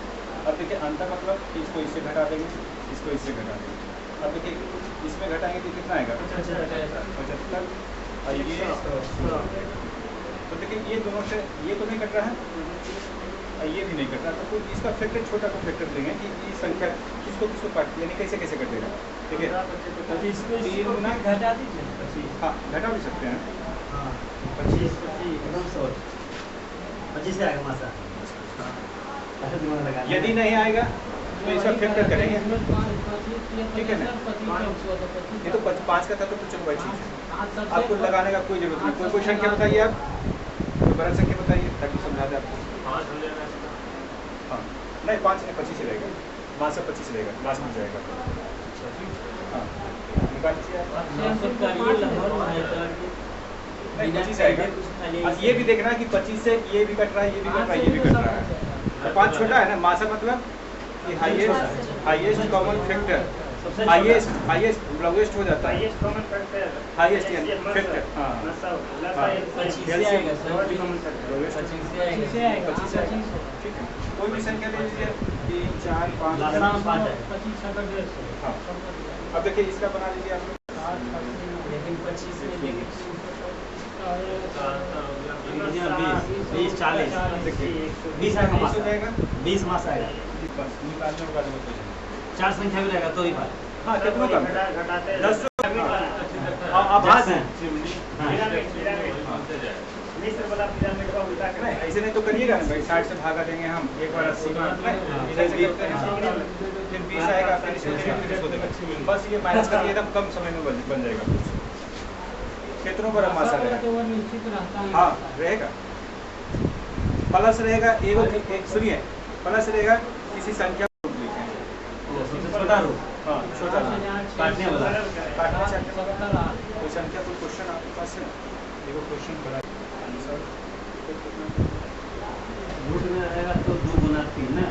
अब देखिए अंतर मतलब कि इसको इससे घटा देंगे, इसको इससे घटा देंगे। अब देखिए इसमें घटाएंगे तो कितना आएगा 75। और ये तो देखिए ये दोनों से ये तो नहीं कट रहा है और ये भी नहीं कट रहा, तो इसका फैक्टर छोटा को फैक्टर देंगे कि ये संख्या किसको किसको काट, यानी कैसे कैसे कटेगा। देखिए 3 गुना घटा दीजिए 25। हाँ घटा भी सकते हैं। हाँ 25 एकदम 25 से आएगा मासा। यदि नहीं आएगा तो इसका फैक्टर करेंगे। ठीक है ना। ये तो 5 का था तो चलो भाई ठीक है, आपको लगाने का कोई जरूरत नहीं। कोई संख्या बताइए आप, कोई बड़ा संख्या बताइए ताकि समझा दे आपको। 5 हो जाएगा। हाँ नहीं 5 नहीं 25 रहेगा, मास का 25 रहेगा, लास्ट में जाएगा। हाँ निकाल लीजिए आप। नहीं 25 आएगा। ये भी देखना कि 25 से ये भी कट रहा है, ये भी कट रहा है, ये भी कट रहा है। तो 5 छोटा है ना, मासा मतलब कि highest common factor, highest lowest हो जाता है, highest common factor highest factor. हाँ ठीक है। कोई भी संख्या ले लीजिए 3 4 5 हाँ। अब देखिए इसका बना लीजिए आप लोग। लेकिन 25 में देखिए 20 40 20 आएगा मासा, 20 मासा आएगा। निकालने का जरूरत है। 4 संख्या भी रहेगा तो ही बात। हाँ कितना कम है? घटाते 10 आप आज हैं। मिस्र वाला पिरामिड का उल्टा नहीं ऐसे नहीं तो करिएगा ना भाई, 60 से भागा देंगे हम, एक बार 80 में इधर से करते हैं, फिर 20 आएगा, फिर इसको देंगे, फिर इसको देंगे। बस ये माइनस करिए एकदम कम समय में बन जाएगा। क्षेत्रों पर मासा रहेगा। वो निश्चित रहता है। हाँ रहेगा, प्लस रहेगा, एक सुनिए, प्लस रहेगा किसी संख्या छोटा रूप हाँ छोटा सा। काटने वाला काटने से आपके पास कोई संख्या कोई क्वेश्चन आपके पास है? देखो क्वेश्चन बड़ा आंसर रूट में रहेगा तो 2 गुना 3 ना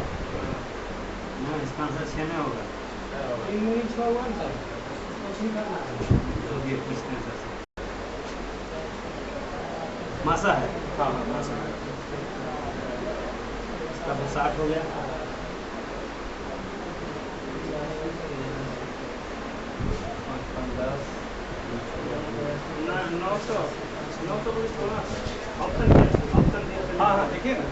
इसका आंसर 6 में होगा। चलिए पूछते हैं सर से। मासा है हाँ हाँ मासा है। इसका तो 60 हो गया। हाँ हाँ देखिए ना।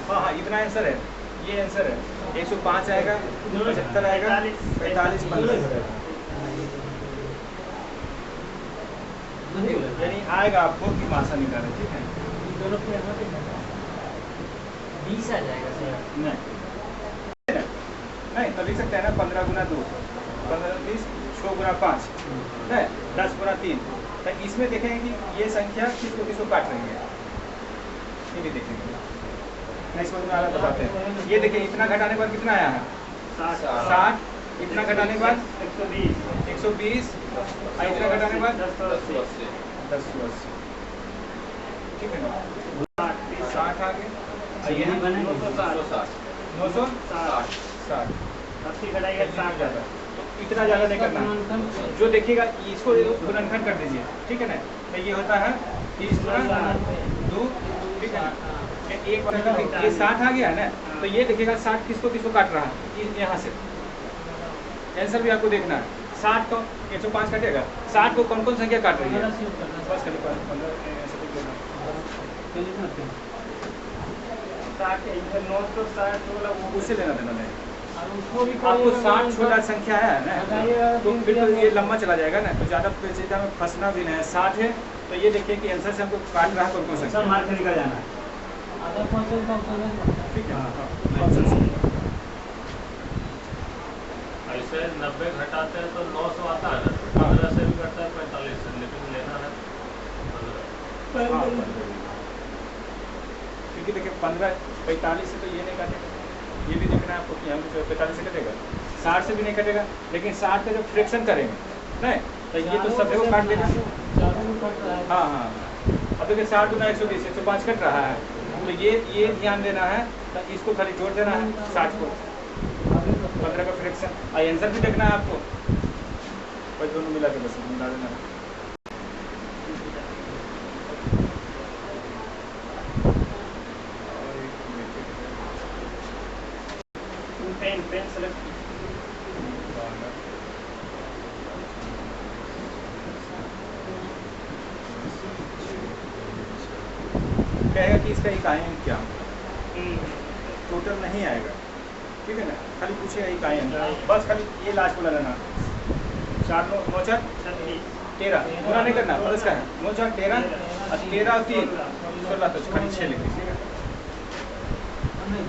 हाँ हाँ इतना आंसर है, ये आंसर है। 105 आएगा, 75 आएगा, 45 15 यानी आएगा आपको कि मासा निकालें, ठीक है? दोनों पे यहाँ पे 20 आ जाएगा सर। नहीं तो लिख सकते हैं ना 15 गुना 2 15 20 6 गुना 5 है 10 गुना 3। तो इसमें देखेंगे कि ये संख्या किसको किसको काट रही है, ये भी देखेंगे। नहीं समझ में आ रहा बताते हैं। ये देखिए इतना घटाने के बाद कितना आया है 60, इतना घटाने के बाद 120 और इतना घटाने के बाद 1080, ठीक है ना? 60 आ गए और ये बने 960 घटाइएगा 60 ज़्यादा, तो इतना ज़्यादा नहीं करना है। जो देखिएगा इसको गुणनखंड कर दीजिए, ठीक है ना? तो ये होता है 30 गुना 2, ठीक है ना? एक बार ये 60 आ गया है ना, तो ये देखिएगा 60 किसको किसको काट रहा है यहाँ से। आंसर भी आपको देखना है। 60 को 105 काटेगा, 60 को कौन कौन संख्या काट रही है? बस कभी 15 ऐसे कुछ देना। 960 वाला वो उससे लेना देना नहीं। उसको भी आपको 60 छोटा संख्या है ना, तो फिर तो ये लंबा चला जाएगा ना, तो ज़्यादा पेचीदा में फंसना भी नहीं है। 60 है तो ये देखिए कि आंसर से हमको काट रहा है कौन कौन सा सब मार्क निकल जाना है। आधा परसेंट ठीक है। ऐसे 90 घटाते हैं तो 900 आता है ना, 15 से भी घटता है 45 से, लेकिन लेना है 15। क्योंकि देखिए 15 45 से तो ये नहीं काटेगा, ये भी देखना है आपको कि हम 45 से कटेगा, 60 से भी नहीं कटेगा, लेकिन 60 का जब फ्रैक्शन करेंगे नहीं तो ये तो सब को काट देगा। हाँ हाँ अब देखिए 60 गुना 120 105 कट रहा है, तो ये ध्यान देना है, तो इसको खाली जोड़ देना है 60 को 15 का फ्रैक्शन। और आंसर भी देखना है आपको, बस दोनों मिला के बस मिला देना है। पेन सेलेक्ट कहेगा कि इसका इकाई क्या टोटल नहीं आएगा, ठीक है ना? खाली पूछेगा इकाई बस, खाली ये लास्ट वाला लेना 4 9 9 4 13 पूरा नहीं करना, प्लस का है 9 4 13 और 13 और 3 16 तो खाली 6 लिख दीजिएगा।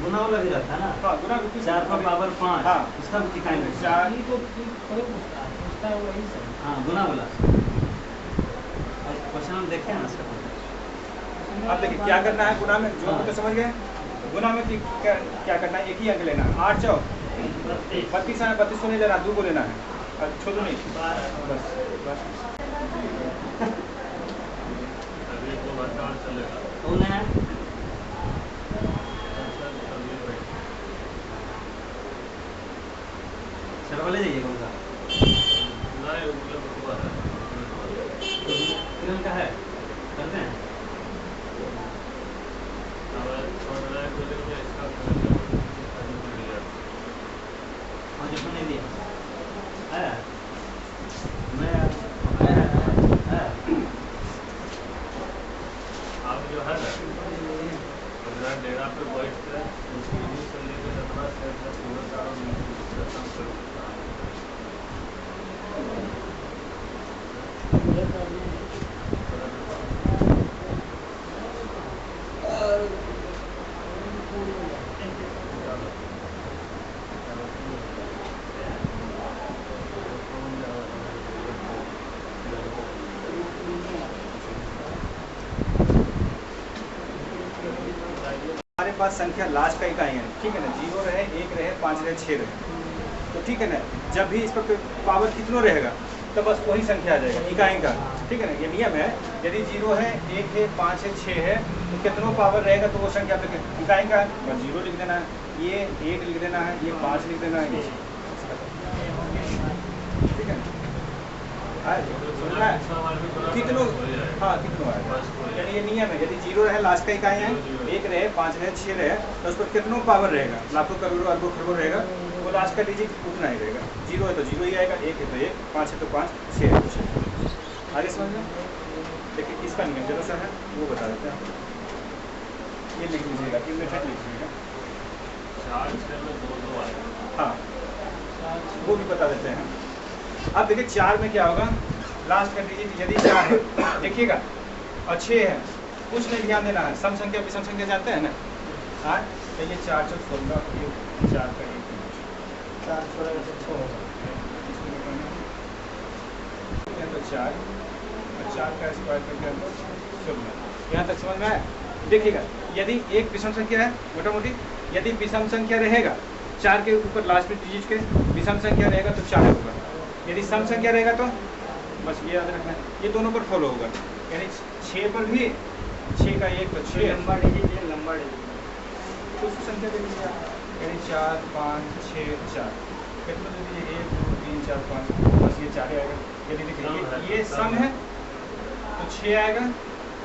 गुना वाला भी रहता है ना। हाँ गुना 4 का पावर 5। हाँ इसका भी दिखाएंगे। 4 हाँ गुना वाला क्वेश्चन हम देखे हैं ना इसका। अब देखिए क्या करना है गुना में, जो तो समझ गए। गुना में क्या करना है, एक ही अंक लेना है। 8 4 32 है, 32 को नहीं लेना, 2 को लेना है और छोड़ो नहीं बस बस। अभी 2 घंटा और चलेगा। कौन है? चलो ले जाइए कौन सा? नहीं मतलब हुआ है किरण का है, करते हैं। अब छोड़ रहा है तो देखिए इसका हाँ जो नहीं दिया आया मैं आया आप जो है ना 15 डेरा पे बैठ कर उसकी न्यूज़ से लेकर 17 से पूरा सारा न्यूज़ खत्म कर पास संख्या लास्ट का इकाई है, ठीक है ना, 0 रहे, 1 रहे, 5 रहे, 6 रहे, तो ठीक है ना, जब भी इस पर पावर कितना रहेगा तो बस वही संख्या आ जाएगा इकाई का, ठीक है ना, ये नियम है। यदि 0 है, 1 है, 5 है, 6 है, तो कितनों पावर रहेगा तो वो संख्या पे इकाई का बस 0 लिख देना है, ये 1 लिख देना है, ये 5 लिख देना है, ठीक है। कितनों, हाँ कितनों आएगा, यानी ये नियम है। यदि 0 रहे लास्ट का इकाई है, 1 रहे, 5 रहे, 6 रहे, तो उस पर कितनों पावर रहेगा, लाखों करोड़ों अरबों खरबों रहेगा, वो लास्ट का डिजिट उतना ही रहेगा। 0 है तो 0 ही आएगा, 1 है तो 1, 5 है तो 5, 6 है तो 6। आगे समझ में? देखिए इसका नियम जरा सा है, वो बता देते हैं। ये लिख लीजिएगा, ये मेथड लिख लीजिएगा। 4 6 में 2 2 आएगा। हाँ, वो भी बता देते हैं। अब देखिए 4 में क्या होगा, लास्ट का डिजिट यदि 4 है, देखिएगा, और 6 है, कुछ नहीं ध्यान देना है, सम संख्या विषम संख्या जानते हैं ना। हाँ, तो ये 4 4 16, ये 4 का 1 4 16 से 6 होगा, तो 4 और 4 का स्क्वायर करके 16। यहाँ तक समझ में आया? देखिएगा, यदि एक विषम संख्या है, मोटा मोटी यदि विषम संख्या रहेगा, 4 के ऊपर लास्ट में डिजिट के विषम संख्या रहेगा तो 4 होगा। यदि सम संख्या रहेगा तो बस ये याद रखना है, ये दोनों पर फॉलो होगा। यानी 6 पर भी 6 का 1 तो 6 लंबा डिजिट है, लंबा डिजिट कुछ संख्या दे दीजिए आप, यानी 4 5 6 4 कितना दे दीजिए, 1 2 3 4 5, बस ये 4 आएगा। यदि देखिए ये सम है तो 6 आएगा,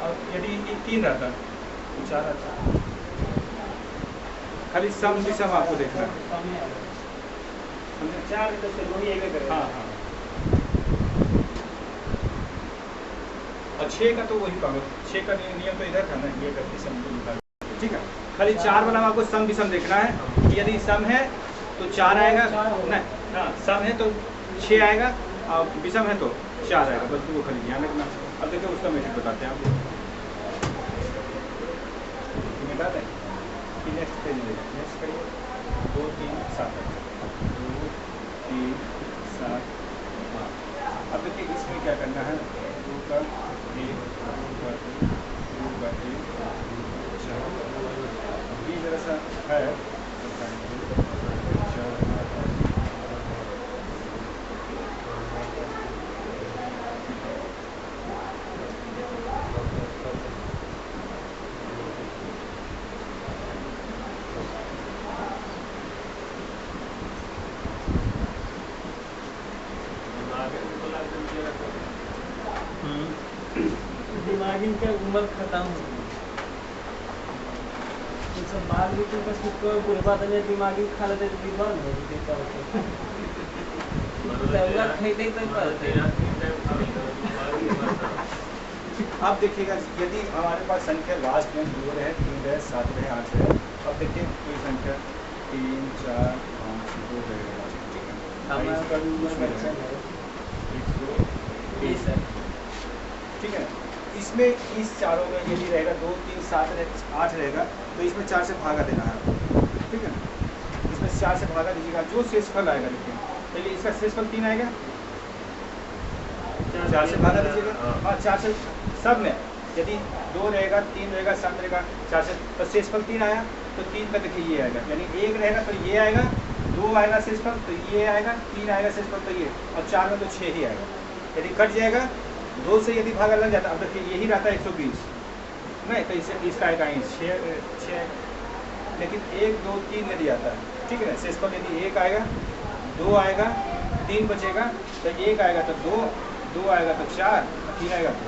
और यदि 3 रहता तो 4 आता। खाली सम विषम आपको देखना है, 4 तो फिर वही एक करेगा। हाँ हाँ, और 6 का तो वही पावर, 6 का नियम तो इधर था ना, ये करके सम को लिखा, ठीक है। खाली 4 वाला में आपको सम विषम देखना है, यदि सम है तो 4 आएगा, नहीं हाँ सम है तो 6 आएगा, और विषम है तो 4 आएगा, बस वो खाली ध्यान रखना। अब देखिए उसका मेथड बताते हैं आपको, बता दें कि नेक्स्ट पेज में नेक्स्ट करिए, 2 3 7 2 3 7 5। अब देखिए इसमें क्या करना है, 2 का 1 2 का 1 ये जरा सा है, दिमागी का उम्र खत्म हो गई, तो सब बाल भी तो बस कोई बुढ़वा तो दिमागी खा लेते तो विद्वान हो देता होता, दौलत खरीदे तो पड़ते। अब देखिएगा, यदि हमारे पास संख्या लास्ट में 2 रहे, 3 रहे, 7 रहे, 8 रहे, अब देखिए कोई संख्या 3 4 5 2 रहेगा, ठीक है, हमारा इसका कुछ में बच्चा रहेगा, है 1 2 ये सर, ठीक है। इसमें इस चारों में यदि रहेगा 2 3 7 8 रहेगा, तो इसमें 4 से भागा देना है, ठीक है ना, इसमें 4 से भागा दीजिएगा, जो शेषफल आएगा देखिए, तो ये इसका शेषफल 3 आएगा, 4 से भागा दीजिएगा, हाँ 4 से सब में, यदि 2 रहेगा 3 रहेगा 7 रहेगा, 4 से तो शेषफल 3 आया, तो 3 का देखिए ये आएगा, यानी 1 रहेगा तो ये आएगा, 2 आएगा शेषफल तो ये आएगा, 3 आएगा शेषफल तो ये, और 4 में तो 6 ही आएगा। यदि कट जाएगा 2 से यदि भागा लग जाता, अब देखिए यही रहता है 120, नहीं तो इससे इसका आएगा 6, लेकिन 1 2 3 यदि आता है, ठीक है ना, शेषफल यदि 1 आएगा, 2 आएगा, 3 बचेगा, तो 1 आएगा तो 2, 2 आएगा तो 4, 3 आएगा तो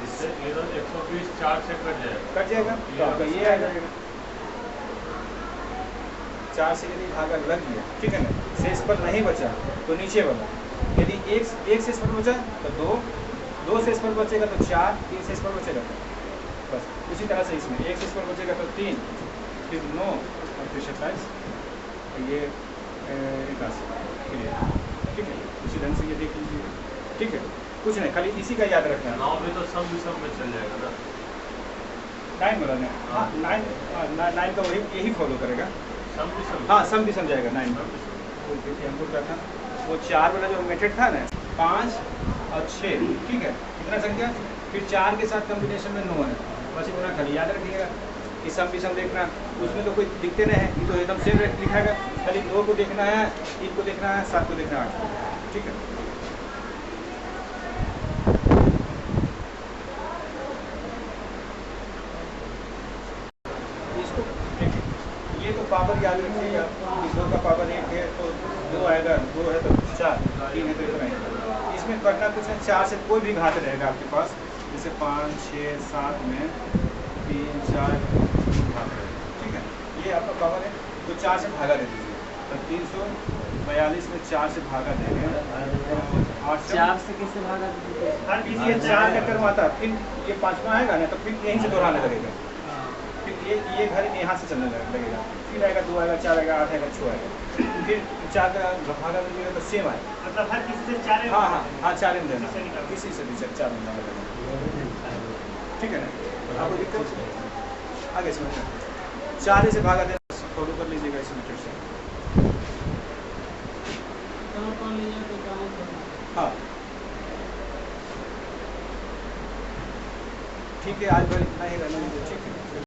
इससे 120 4 से कट जाएगा, तो आपका ये आएगा। 4 से यदि भागा लग गया, ठीक है ना, शेषफल नहीं बचा तो नीचे वाला, यदि एक शेषफल बचा तो 2 शेषफल बचेगा तो 4, 3 शेषफल बचेगा तो बस उसी तरह से इसमें 1 शेषफल बचेगा तो 3, फिर 9 और फिर 27, ये 81, ठीक है। उसी ढंग से ये देख लीजिए, ठीक है, कुछ नहीं, खाली इसी का याद रखना है। 9 में तो सब विषम में चल जाएगा ना, 9 बोला नहीं, हाँ 9 का वही यही फॉलो करेगा, सब विषम, हाँ सम भी समझाएगा 9 में। तो देखिए हमको क्या था, वो 4 वाला जो मेथड था ना, 5 और 6, ठीक है, कितना संख्या, फिर 4 के साथ कॉम्बिनेशन में 9 है, बस इतना खाली याद रखिएगा। कि सम विषम देखना, उसमें तो कोई दिखते नहीं है, ये तो एकदम सेम लिखा है। खाली 2 को देखना है, 3 को देखना है, 7 को देखना है, 8 को, ठीक है। इसको ये तो पावर याद रखिए आप, 2 का पावर 1 है तो 2 आएगा, 2 है तो 4, 3 है तो इतना ही। इसमें करना कुछ है, 4 से कोई भी घात रहेगा आपके पास, जैसे 5, 6, 7 में 3, 4 घात रहेगा, ठीक है। ये आपका पावर है, तो 4 से भागा दे दीजिए, तो 342 में 4 से भागा देंगे तो 8 4 से कैसे भागा दीजिए? हर किसी ये 4 का टर्म आता है, फिर ये 5वां आएगा ना, तो फिर यहीं से दोहराने लगेगा, फिर ये घर यहाँ से चलने लगेगा, फिर आएगा 2 आएगा, 4 आएगा, 8 आएगा, 6 आएगा, फिर 4 का भागा दीजिएगा तो सेम आएगा। मतलब हर किसी से 4 हाँ 4 में देना, किसी से निकालना। किसी से भी 4 में देना, ठीक है ना। आपको दिक्कत आगे समझना, 4 से भागा देना, फॉलो कर लीजिएगा इस मेथड से। हाँ ठीक है, आज भर इतना ही रहने दीजिए, ठीक है।